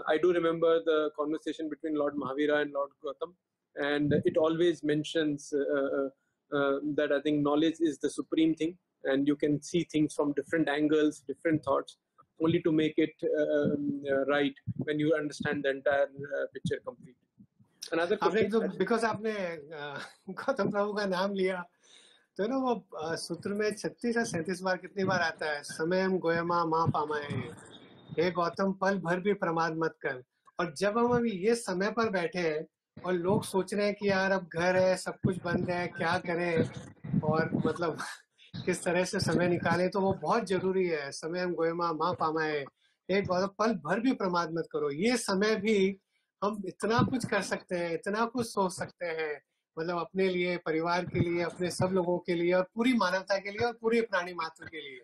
I do remember the conversation between Lord Mahavira and Lord Gautam, and it always mentions that I think knowledge is the supreme thing, and you can see things from different angles, different thoughts, only to make it right when you understand the entire picture complete. Another question, आपने तो because आपने गौतम प्रभु का नाम लिया, तो ना वो सूत्र में 36 या 37 बार कितनी बार आता है, समयम गोयमा माँ पामाए, हे गौतम पल भर भी प्रमाद मत कर। और जब हम अभी ये समय पर बैठे हैं और लोग सोच रहे हैं कि यार अब घर है, सब कुछ बंद है, क्या करें और मतलब किस तरह से समय निकालें, तो वो बहुत जरूरी है। समयम गोयमा माँ पामाए, हे गौतम पल भर भी प्रमाद मत करो। ये समय भी हम इतना कुछ कर सकते हैं, इतना कुछ सोच सकते हैं, मतलब अपने लिए, परिवार के लिए, अपने सब लोगों के लिए और पूरी मानवता के लिए और पूरे प्राणी मात्र के लिए।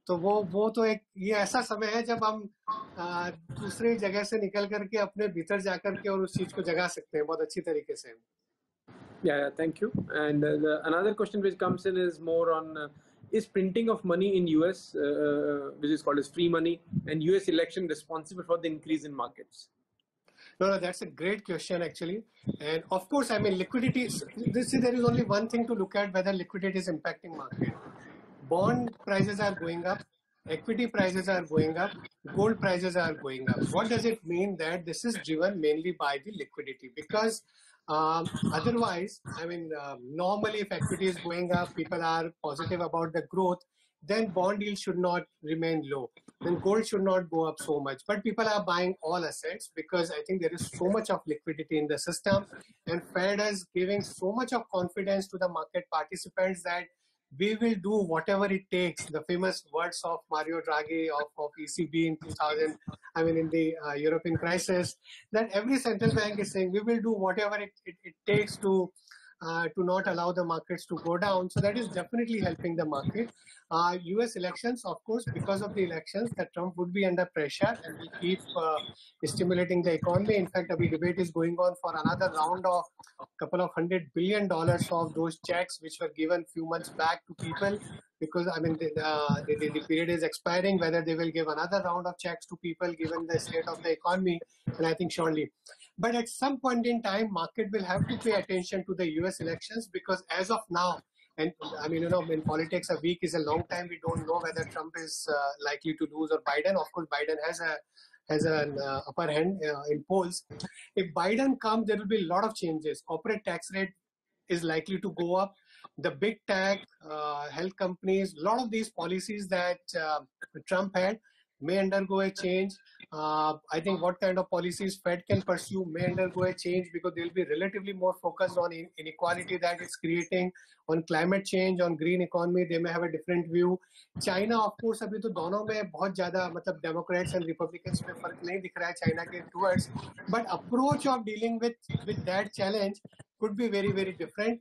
तो वो तो एक ये ऐसा समय है जब हम दूसरी जगह से निकल करके अपने भीतर जाकर के और उस चीज को जगा सकते हैं बहुत अच्छी तरीके से। Yeah, thank you. And another question which comes in is more on is printing of money in US, which is called as free money, and US election responsible for the increase in markets? No, that's a great question actually. And of course, I mean, liquidity, there is only one thing to look at whether liquidity is impacting market. Bond prices are going up, equity prices are going up, gold prices are going up. What does it mean? That this is driven mainly by the liquidity, because otherwise, I mean, normally if equity is going up, people are positive about the growth, then bond yield should not remain low. Then gold should not go up so much. But people are buying all assets because I think there is so much of liquidity in the system, and Fed is giving so much of confidence to the market participants that we will do whatever it takes. The famous words of Mario Draghi of ECB in 2000, I mean in the European crisis, that every central bank is saying we will do whatever it takes to not allow the markets to go down. So that is definitely helping the market. US elections, of course, because of the elections, that Trump would be under pressure and will keep stimulating the economy. In fact, a debate is going on for another round of couple of $100 billion of those checks which were given few months back to people, because I mean the period is expiring, whether they will give another round of checks to people given the state of the economy, and I think surely. But at some point in time, market will have to pay attention to the US elections, because as of now, and I mean, you know, in politics, a week is a long time. We don't know whether Trump is likely to lose or Biden. Of course, Biden has an upper hand in polls. If Biden comes, there will be a lot of changes. Corporate tax rate is likely to go up. The big tech, health companies, a lot of these policies that Trump had may undergo a change. I think what kind of policies Fed can pursue may undergo a change, because they'll be relatively more focused on inequality that it's creating, on climate change, on green economy. They may have a different view. China, of course, अभी तो दोनों में बहुत ज़्यादा मतलब Democrats and Republicans में फर्क नहीं दिख रहा है China के towards, but approach of dealing with that challenge could be very, very different.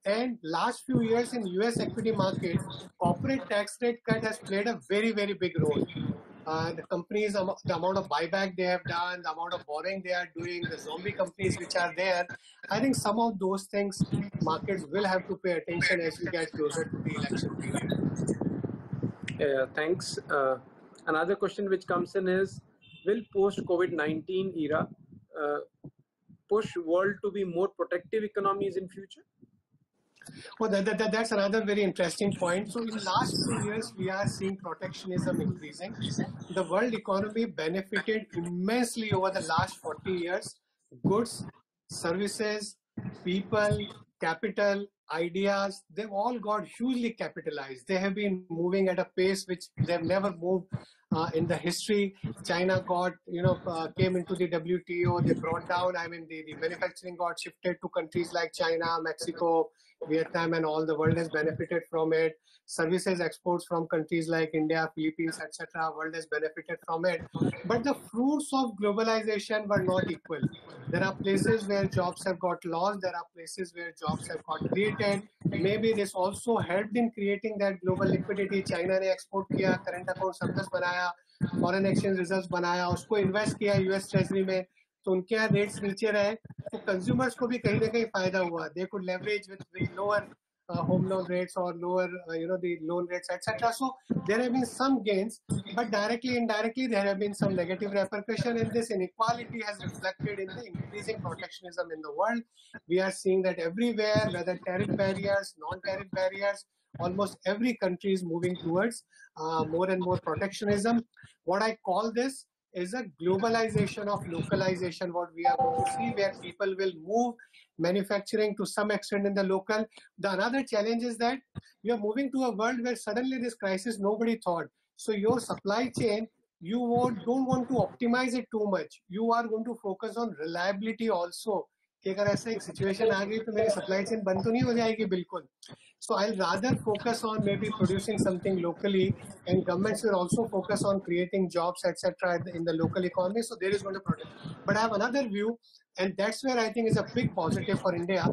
And last few years in US equity market, corporate tax rate cut has played a very, very big role. The companies, the amount of buyback they have done, the amount of borrowing they are doing, the zombie companies which are there, I think some of those things markets will have to pay attention as we get closer to the election period. Thanks. Another question which comes in is, will post-COVID-19 era push world to be more protective economies in future? Well, that's another very interesting point. So in the last few years, we are seeing protectionism increasing. The world economy benefited immensely over the last 40 years. Goods, services, people, capital, ideas, they've all got hugely capitalized. They have been moving at a pace which they've never moved in the history. China got, came into the WTO, they brought down, I mean, the manufacturing got shifted to countries like China, Mexico, Vietnam, and all the world has benefited from it. Services exports from countries like India, Philippines, etc. world has benefited from it. But the fruits of globalization were not equal. There are places where jobs have got lost. There are places where jobs have got created. Maybe this also helped in creating that global liquidity. China ने export किया, current account surplus बनाया, foreign exchange reserves बनाया, उसको invest किया US Treasury में, तो उनके यहाँ rates नीचे रहे, तो consumers को भी कहीं ना कहीं फायदा हुआ. They could leverage with lower home loan rates or lower, the loan rates, etc. So there have been some gains, but directly, indirectly, there have been some negative repercussion, and this inequality has reflected in the increasing protectionism in the world. We are seeing that everywhere, whether tariff barriers, non-tariff barriers, almost every country is moving towards more and more protectionism. What I call this is a globalization of localization, what we are going to see, where people will move manufacturing to some extent in the local. The another challenge is that we are moving to a world where suddenly this crisis nobody thought. So your supply chain, you don't want to optimize it too much. You are going to focus on reliability also. कि अगर ऐसा एक situation आ गई तो मेरी supply chain बंद तो नहीं हो जाएगी बिल्कुल. So I'll rather focus on maybe producing something locally, and governments will also focus on creating jobs, etc. in the local economy. So there is going to protect. But I have another view, and that's where I think is a big positive for India.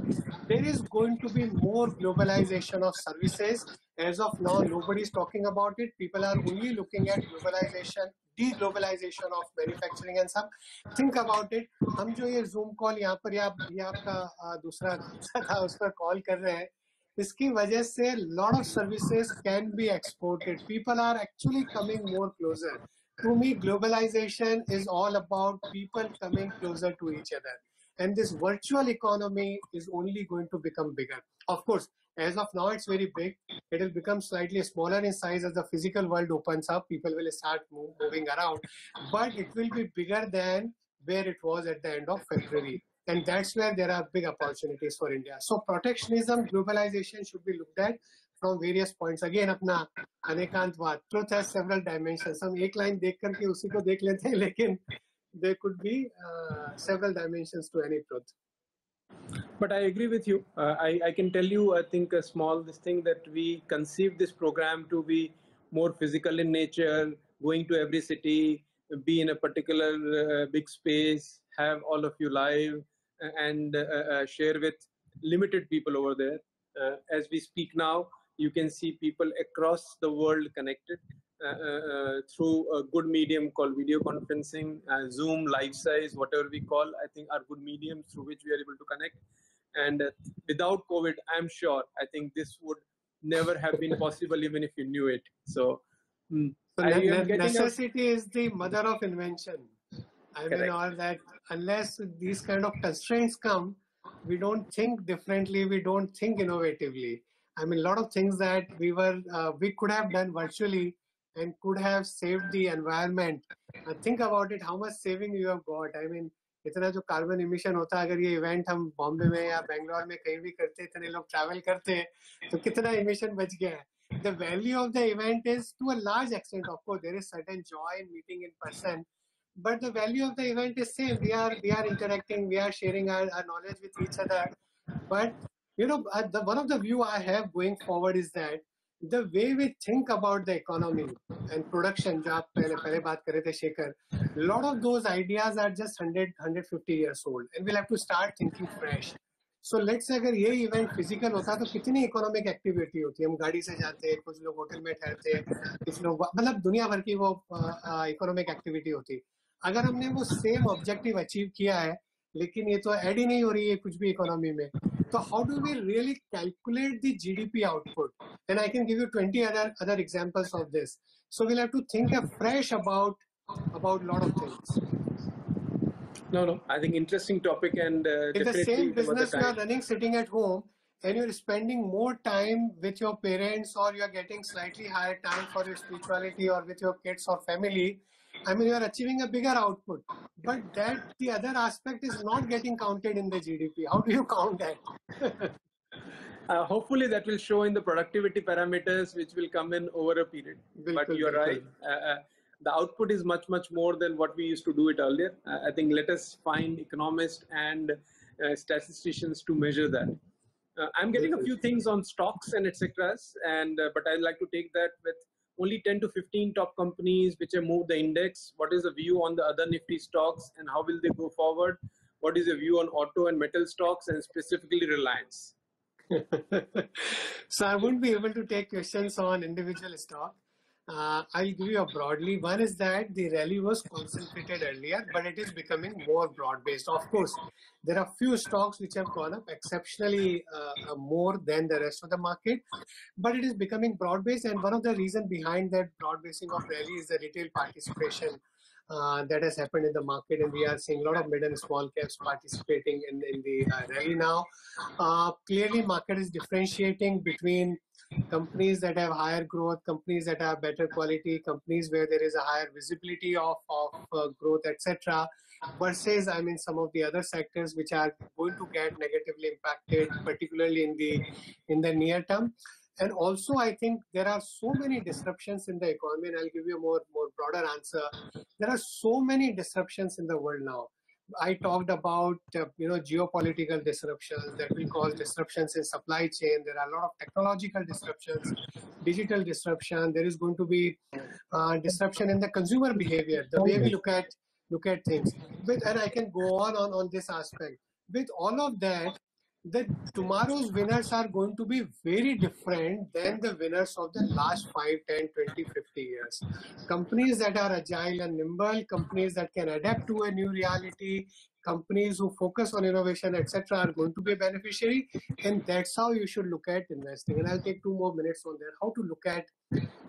There is going to be more globalization of services. As of now, nobody is talking about it. People are only looking at globalization, deglobalization of manufacturing and some. Think about it. हम जो ये Zoom call यहाँ पर या आपका दूसरा था उस पर call कर रहे हैं, इसकी वजह से lot of services can be exported. People are actually coming more closer. To me, globalization is all about people coming closer to each other. And this virtual economy is only going to become bigger. Of course, as of now, it's very big. It will become slightly smaller in size as the physical world opens up. People will start moving around. But it will be bigger than where it was at the end of February. And that's where there are big opportunities for India. So protectionism, globalization should be looked at from various points. Again, अपना अनेकांतवाद, truth has several dimensions. हम एक line देख करके उसी को देख लेते हैं, लेकिन there could be several dimensions to any truth. But I agree with you. I can tell you, I think this thing that we conceived this program to be more physical in nature, going to every city, be in a particular big space, have all of you live and share with limited people over there. As we speak now, you can see people across the world connected through a good medium called video conferencing, Zoom, life size, whatever we call, I think are good mediums through which we are able to connect. And without COVID, I'm sure, I think this would never have been possible even if you knew it. So, necessity is the mother of invention. I Correct. mean, all that, unless these kind of constraints come, we don't think differently, we don't think innovatively. I mean, a lot of things that we could have done virtually and could have saved the environment. Think about it, how much saving you have got. I mean, इतना जो carbon emission होता है, अगर ये event हम बॉम्बे में या बेंगलोर में कहीं भी करते, इतने लोग ट्रैवल करते, तो कितना इमिशन बच गया है. The value of the event is to a large extent, of course, there is certain joy in meeting in person, but the value of the event is same. We are interacting, we are sharing our knowledge with each other. But you know, one of the view I have going forward is that the way we think about the economy and production, जो आप पहले बात कर रहे थे Shekhar, a lot of those ideas are just 150 years old, and we'll have to start thinking fresh. So let's say अगर ये event physical होता तो कितनी इकोनॉमिक एक्टिविटी होती. हम गाड़ी से जाते, कुछ लोग होटल में ठहरते, कुछ लोग मतलब दुनिया भर की वो इकोनॉमिक एक्टिविटी होती. अगर हमने वो सेम ऑब्जेक्टिव अचीव किया है, लेकिन ये तो ऐड ही नहीं हो रही है कुछ भी इकोनॉमी में, तो how do we really calculate the GDP output? And I can give you 20 other examples of this. So we'll have to think afresh about a lot of things. No, I think interesting topic, and in the same business you are running sitting at home, and you're spending more time with your parents, or you're getting slightly higher time for your spirituality or with your kids or family. I mean, you're achieving a bigger output, but that the other aspect is not getting counted in the GDP. How do you count that? Hopefully that will show in the productivity parameters, which will come in over a period. But you're right. The output is much more than what we used to do it earlier. I think let us find economists and statisticians to measure that. I'm getting a few things on stocks and etc. And but I'd like to take that with only 10 to 15 top companies which have moved the index. What is the view on the other Nifty stocks and how will they go forward? What is the view on auto and metal stocks and specifically Reliance? So I won't be able to take questions on individual stock. I'll give you a broadly. One is that the rally was concentrated earlier, but it is becoming more broad-based. Of course, there are few stocks which have gone up exceptionally more than the rest of the market, but it is becoming broad-based. And one of the reasons behind that broad-basing of rally is the retail participation that has happened in the market, and we are seeing a lot of mid and small caps participating in the rally now. Clearly, market is differentiating between companies that have higher growth, companies that have better quality, companies where there is a higher visibility of growth, etc. Versus, I mean, some of the other sectors which are going to get negatively impacted, particularly in the near term. And also, I think there are so many disruptions in the economy, and I'll give you a more broader answer. There are so many disruptions in the world now. I talked about geopolitical disruptions that will cause disruptions in supply chain. There are a lot of technological disruptions, digital disruption. There is going to be disruption in the consumer behavior, the way we look at things. And I can go on this aspect. With all of that, tomorrow's winners are going to be very different than the winners of the last 5, 10, 20, 50 years. Companies that are agile and nimble, companies that can adapt to a new reality, companies who focus on innovation, etc., are going to be a beneficiary. And that's how you should look at investing. And I'll take 2 more minutes on that, how to look at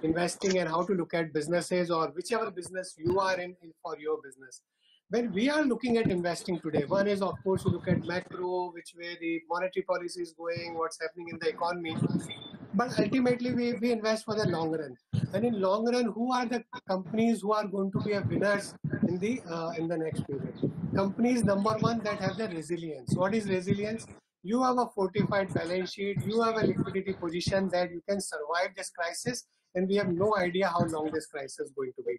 investing and how to look at businesses or whichever business you are in for your business. When we are looking at investing today, one is, of course, you look at macro, which way the monetary policy is going, what's happening in the economy. But ultimately, we invest for the long run. And in long run, who are the companies who are going to be winners in the next period? Companies, number one, that have the resilience. What is resilience? You have a fortified balance sheet. You have a liquidity position that you can survive this crisis. And we have no idea how long this crisis is going to be.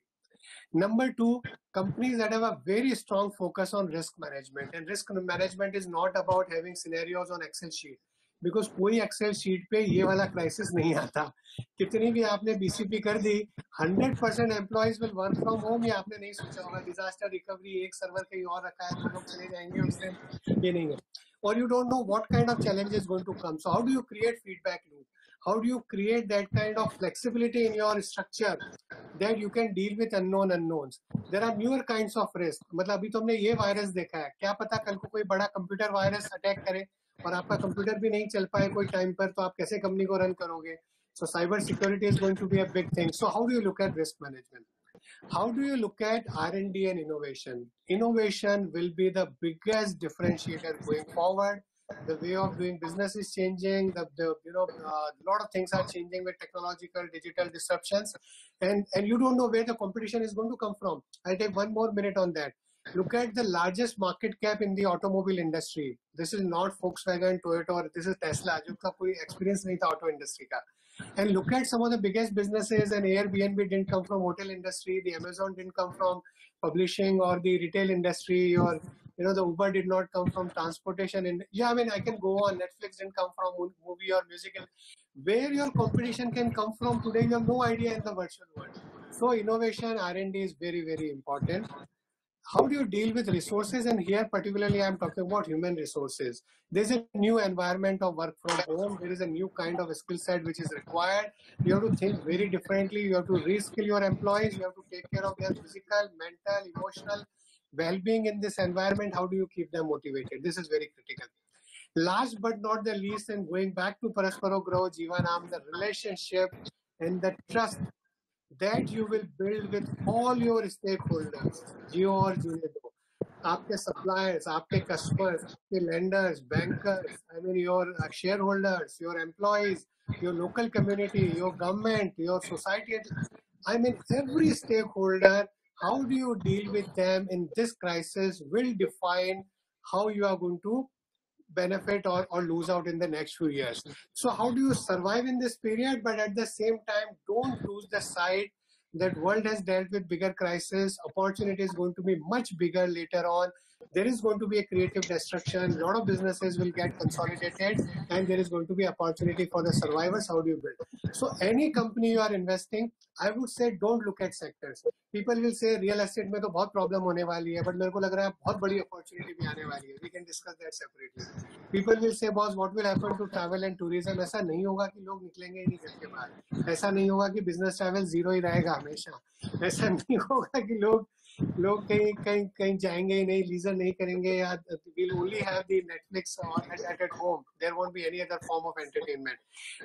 Number two, companies that have a very strong focus on risk management. And risk management is not about having scenarios on Excel sheet. Because कोई Excel sheet पे ये वाला crisis नहीं आता. कितनी भी आपने BCP कर दी, 100% employees will work from home. ये आपने नहीं सोचा होगा. डिजास्टर रिकवरी, एक सर्वर कहीं और रखा है तो लोग चले जाएंगे उस दिन, ये नहीं है. और you don't know what kind of challenges going to come. So how do you create feedback loop? How do you create that kind of flexibility in your structure that you can deal with unknown unknowns? There are newer kinds of risk. मतलब अभी तो हमने ये virus देखा है, क्या पता कल को कोई बड़ा कंप्यूटर वायरस अटैक करे और आपका कंप्यूटर भी नहीं चल पाए कोई टाइम पर, तो आप कैसे कंपनी को रन करोगे? So cyber security is going to be a big thing. So how do you look at risk management? How do you look at R&D and innovation? Innovation will be the biggest differentiator going forward. The way of doing business is changing. A lot of things are changing with technological, digital disruptions, and you don't know where the competition is going to come from. I'll take 1 more minute on that. Look at the largest market cap in the automobile industry. This is not Volkswagen, Toyota, or this is Tesla. जिनका कोई experience नहीं था auto industry का. And look at some of the biggest businesses. And Airbnb didn't come from hotel industry. The Amazon didn't come from publishing or the retail industry, or the Uber did not come from transportation. And yeah, I mean, I can go on. Netflix didn't come from movie or musical. Where your competition can come from today, you have no idea in the virtual world. So innovation, R&D is very, very important. How do you deal with resources? And here particularly I'm talking about human resources. There's a new environment of work from home. There is a new kind of skill set which is required. You have to think very differently. You have to reskill your employees. You have to take care of their physical, mental, emotional well-being in this environment. How do you keep them motivated? This is very critical. Last but not the least, and going back to Parasparo Grow, Jeevanam, the relationship and the trust that you will build with all your stakeholders, Jio or Junedo, आपके suppliers, आपके customers, आपके lenders, bankers, I mean your shareholders, your employees, your local community, your government, your society. I mean every stakeholder, how do you deal with them in this crisis will define how you are going to benefit or lose out in the next few years. So how do you survive in this period, but at the same time, don't lose the sight that world has dealt with bigger crisis. Opportunity is going to be much bigger later on. there is going to be a creative destruction. A lot of businesses will get consolidated, and there is going to be opportunity for the survivors. How do you build? So any company you are investing, I would say don't look at sectors. People will say real estate में तो बहुत problem होने वाली है, but मेरे को लग रहा है बहुत बड़ी opportunity भी आने वाली है. We can discuss that separately. People will say, boss, what will happen to travel and tourism? ऐसा नहीं होगा कि लोग निकलेंगे ही नहीं घर के बाहर. ऐसा नहीं होगा कि business travel zero ही रहेगा हमेशा. ऐसा नहीं होगा कि लोग कहीं कहीं कहीं जाएंगे ही नहीं, लीजर नहीं करेंगे, या we'll only have the Netflix at home. There won't be any other form of entertainment.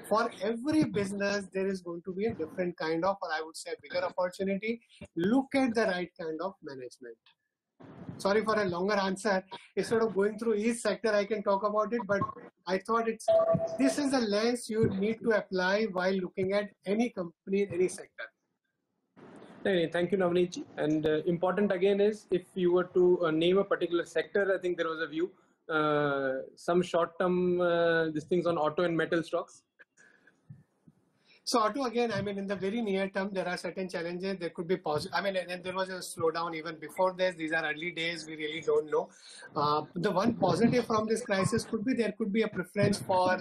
For every business, there is going to be a different kind of, or I would say a bigger opportunity. Look at the right kind of management. Sorry for a longer answer. Instead of going through each sector, I can talk about it, but I thought this is the lens you need to apply while looking at any company in any sector. Thank you, Navneet. And important again is, if you were to name a particular sector, I think there was a view, some short-term these things on auto and metal stocks. So auto, again, I mean, in the very near term, there are certain challenges. There could be positive. I mean, and there was a slowdown even before this. These are early days. We really don't know. The one positive from this crisis could be there could be a preference for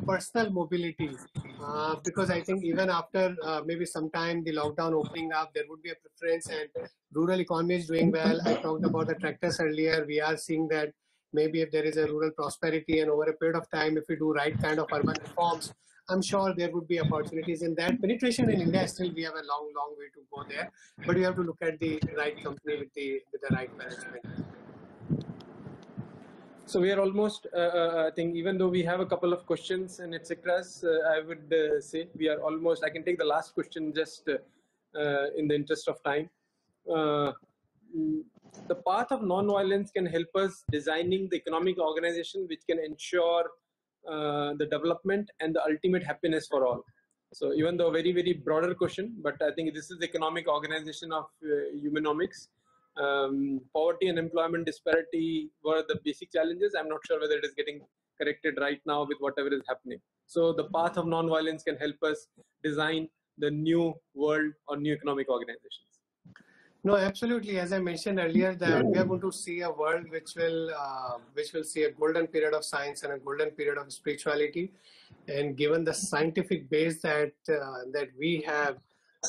personal mobility. Because I think even after maybe some time the lockdown opening up, there would be a preference, and rural economy is doing well. I talked about the tractors earlier. We are seeing that maybe if there is a rural prosperity and over a period of time, if we do right kind of urban reforms, I'm sure there would be opportunities in that. Penetration in India, still we have a long, long way to go there, but you have to look at the right company with the right management. So we are almost, I think, even though we have a couple of questions and etc., I would say we are almost, I can take the last question just in the interest of time. The path of non-violence can help us designing the economic organization which can ensure the development and the ultimate happiness for all. So even though a very, very broader question, but I think this is the economic organization of humanomics. Poverty and employment disparity were the basic challenges. I'm not sure whether it is getting corrected right now with whatever is happening. So the path of non-violence can help us design the new world or new economic organizations. No, absolutely. As I mentioned earlier, that we are going to see a world which will see a golden period of science and a golden period of spirituality. And given the scientific base that we have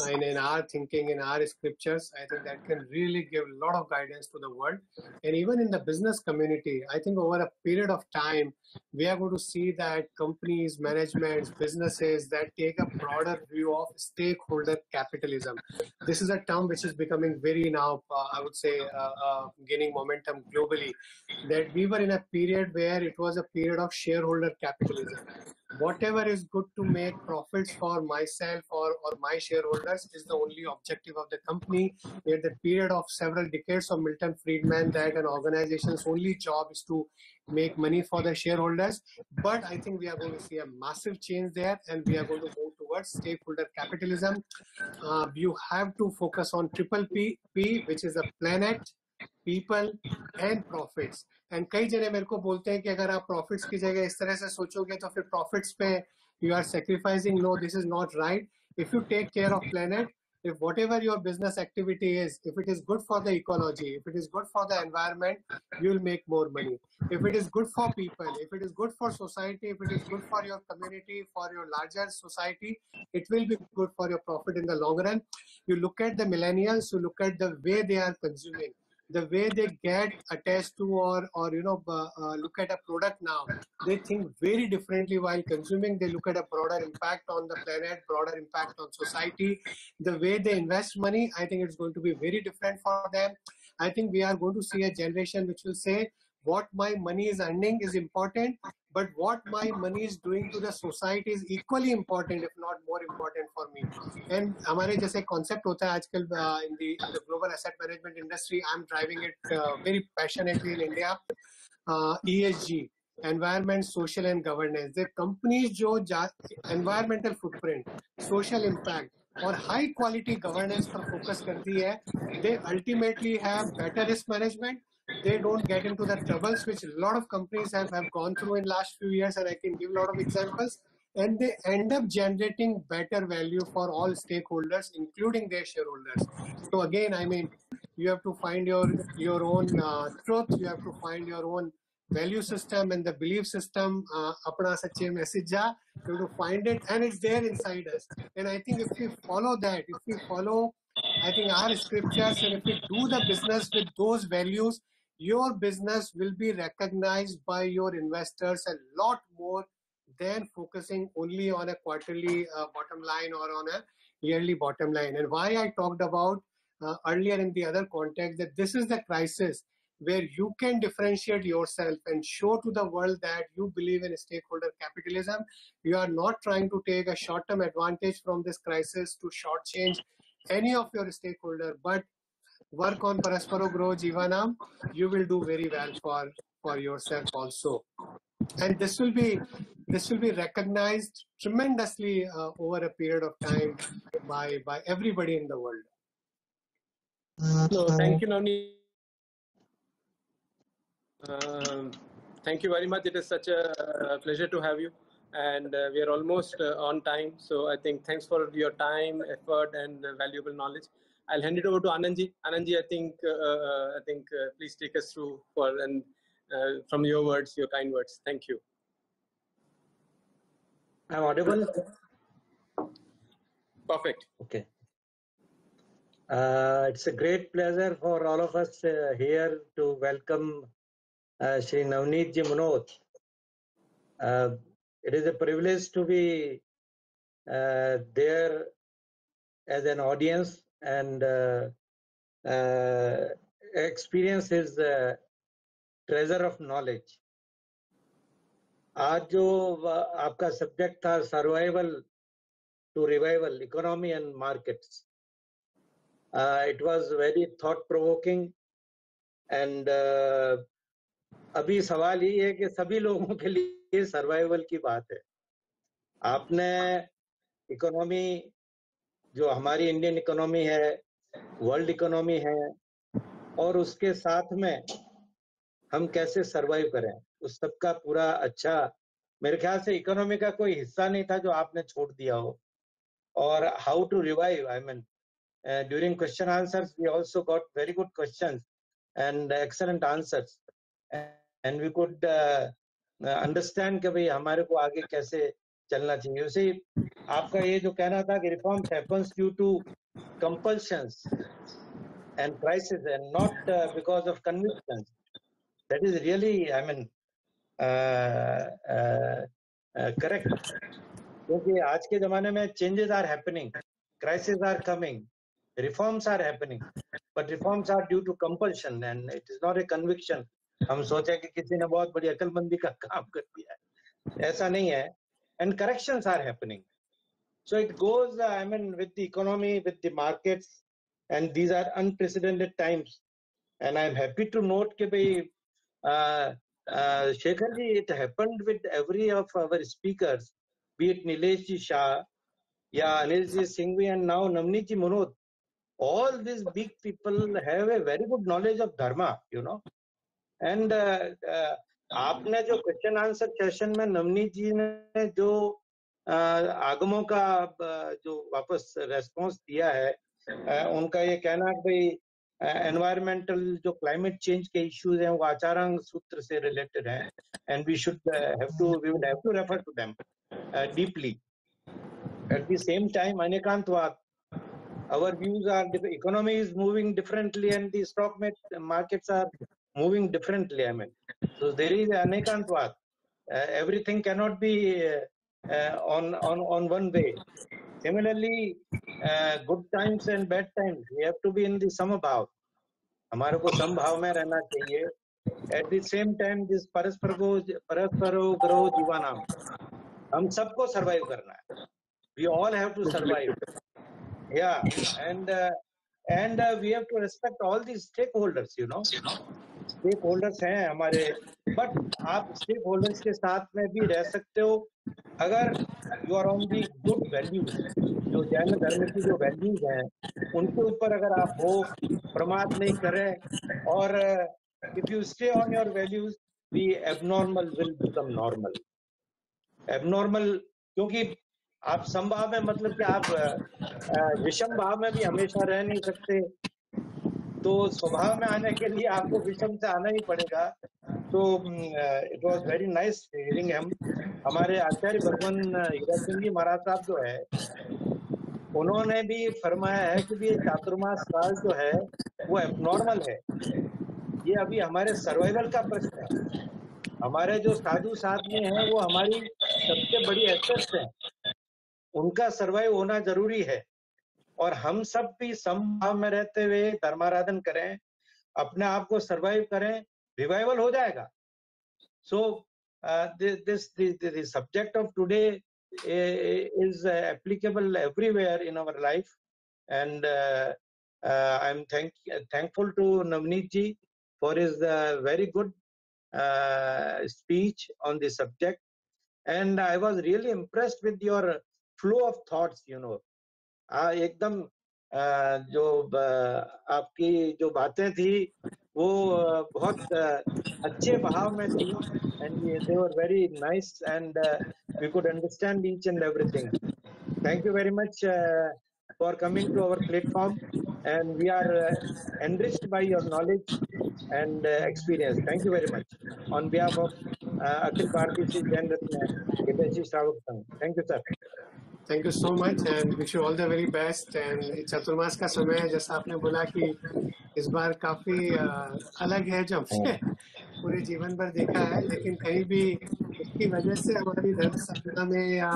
in our thinking, in our scriptures, I think that can really give a lot of guidance to the world. And even in the business community, I think over a period of time, we are going to see that companies, managements, businesses that take a broader view of stakeholder capitalism. This is a term which is becoming very now, I would say, gaining momentum globally, that we were in a period where it was a period of shareholder capitalism. Whatever is good to make profits for myself or my shareholders is the only objective of the company. We had the period of several decades of Milton Friedman that an organization's only job is to make money for the shareholders. But I think we are going to see a massive change there, and we are going to move towards stakeholder capitalism. You have to focus on triple P, which is a planet, people and profits. And कई जने मेरे को बोलते हैं कि अगर आप profits की जगह इस तरह से सोचोगे तो फिर profits पे you are sacrificing. No, this is not right. If you take care of planet, if whatever your business activity is, if it is good for the ecology, if it is good for the environment, you will make more money. If it is good for people, if it is good for society, if it is good for your community, for your larger society, it will be good for your profit in the long run. You look at the millennials, you look at the way they are consuming, the way they get attached to or look at a product now. They think very differently while consuming. They look at a broader impact on the planet, broader impact on society. The way they invest money, I think it's going to be very different for them. I think we are going to see a generation which will say, what my money is earning is important, but what my money is doing to the society is equally important, if not more important for me. And हमारे जैसे concept होता है आजकल in the global asset management industry, I'm driving it very passionately in India. ESG, environment, social and governance. The companies जो environmental footprint, social impact और high quality governance पर focus करती है, they ultimately have better risk management. They don't get into the troubles which a lot of companies have gone through in last few years, and I can give a lot of examples. And they end up generating better value for all stakeholders, including their shareholders. So again, I mean, You have to find your own truth. You have to find your own value system and the belief system. Apna sache message ja. You have to find it, and it's there inside us. And I think if we follow that, if we follow, I think our scriptures, and if we do the business with those values, your business will be recognized by your investors a lot more than focusing only on a quarterly bottom line or on a yearly bottom line. And why I talked about earlier in the other context that this is the crisis where you can differentiate yourself and show to the world that you believe in stakeholder capitalism. You are not trying to take a short-term advantage from this crisis to shortchange any of your stakeholder, but work on Parasparo Grow Jivanam. You will do very well for yourself also. And this will be recognized tremendously over a period of time by everybody in the world. No, thank you, Navneet. Thank you very much. It is such a pleasure to have you, and we are almost on time. So I think thanks for your time, effort, and valuable knowledge. I'll hand it over to Anandji. Anandji, I think please take us through from your words, your kind words. Thank you. I'm audible? Perfect. Okay. It's a great pleasure for all of us here to welcome Shri Navneet Ji Munot. It is a privilege to be there as an audience and experience his treasure of knowledge. आज जो आपका subject था survival to revival economy and markets, it was very thought provoking and अभी सवाल ये है कि सभी लोगों के लिए सर्वाइवल की बात है. आपने इकोनॉमी जो हमारी इंडियन इकोनॉमी है, वर्ल्ड इकोनॉमी है, और उसके साथ में हम कैसे सर्वाइव करें, उस सब का पूरा अच्छा, मेरे ख्याल से इकोनॉमी का कोई हिस्सा नहीं था जो आपने छोड़ दिया हो. और how to revive, I mean during question answers we also got very good questions and excellent answers, and we could understand कि भाई हमारे को आगे कैसे चलना चाहिए. उसे आपका ये जो कहना था कि reforms happens due to compulsions and crisis and not because of convictions, that is really, I mean, correct. क्योंकि आज के जमाने में changes are happening, crises are coming, reforms are happening, but reforms are due to compulsion and it is not a conviction. हम सोचे कि किसी ने बहुत बड़ी अकलमंदी का काम कर दिया है, ऐसा नहीं है. And corrections are happening. So it goes, I mean, with the economy, with the markets, and these are unprecedented times. And I'm happy to note कि भाई Shekhar ji, it happened with every of our speakers, be it Nilesh ji Shah, या Anil ji Singhvi, and now Navneet ji Munot. All these big people have a very good knowledge of dharma, you know. And आपने जो question answer session में नवनीत जी ने जो आगमों का जो वापस response दिया है, उनका ये कहना कि भाई एनवायरमेंटल जो क्लाइमेट चेंज के इश्यूज हैं वो आचारांग सूत्र से रिलेटेड हैं, and we would have to refer to them deeply. At the same time, Anikantwad, our views are the economy is moving differently and the stock markets are moving differently. I mean, so there is Anikantwad. Everything cannot be on one way. Similarly, good times and bad times, we have to be in the samabhav. हमारे को समभाव में रहना चाहिए. At the same time, this परस्परो ग्रहो जीवानाम, हम सबको survive करना है. We all have to survive. Yeah, and we have to respect all these stakeholders, you know. Stakeholders हैं हमारे, but आप stakeholders के साथ में भी रह सकते हो अगर you are on the good values. जो जैन धर्म की जो values हैं, उनके ऊपर अगर आप हो, प्रमाद नहीं करें, और if you stay on your values, the abnormal will become normal. Abnormal, क्योंकि आप समभाव में मतलब कि आप विषम भाव में भी हमेशा रह नहीं सकते, तो स्वभाव में आने के लिए आपको विषम से आना ही पड़ेगा। तो it was very nice hearing him. हमारे आचार्य भगवान हीरा सिंह जी महाराज साहब जो है, उन्होंने भी फरमाया है कि ये चातुर्मास काल जो है वो एबनॉर्मल है। ये अभी हमारे सर्वाइवल का प्रश्न है। हमारे जो साधु साथ में है वो हमारी सबसे बड़ी एसेट्स है, उनका सर्वाइव होना जरूरी है। और हम सब भी समभाव में रहते हुए धर्माराधन करें, अपने आप को सर्वाइव करें, रिवाइवल हो जाएगा। सो this subject of today is applicable everywhere in our life, and I'm thankful to Navneet ji for his very good speech on the subject, and I was really impressed with your flow of thoughts, you know. एकदम जो आपकी जो बातें थी वो बहुत अच्छे भाव में थी, and they were very nice, and we could understand each and everything. Thank you very much for coming to our platform, and we are enriched by your knowledge and experience. Thank you very much. On behalf of Akhil Bharati Sri Jain Ratna Hiteshi Shravak Sangh. Thank you, sir. Thank you so much and wish you all the very best. And Chaturmas का समय है, जैसा आपने बोला कि इस बार काफी अलग है जो हमने पूरे जीवन भर देखा है, लेकिन कहीं भी उसकी वजह से हमारी धर्म साधना में या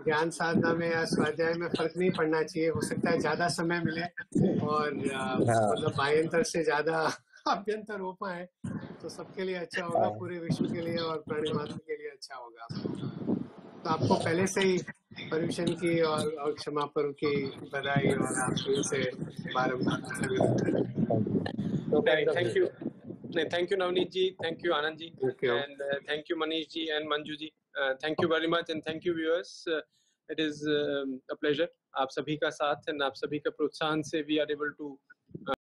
ज्ञान साधना में या स्वाध्याय में फर्क नहीं पड़ना चाहिए। हो सकता है ज्यादा समय मिले और मतलब बाह्यंतर से ज्यादा अभ्यंतर हो पाए तो सबके लिए अच्छा होगा, पूरे विश्व के लिए और प्राणी मात्र के लिए अच्छा होगा। तो आपको पहले से ही पर्यूषण की और क्षमा पर्व की बधाई और आपके से बारंबार thank you. Thank you Navneet ji, thank you Anand ji, and thank you Manish ji and Manju ji. Thank you very much and thank you viewers. It is a pleasure. आप सभी का साथ and आप सभी का प्रोत्साहन से we are able to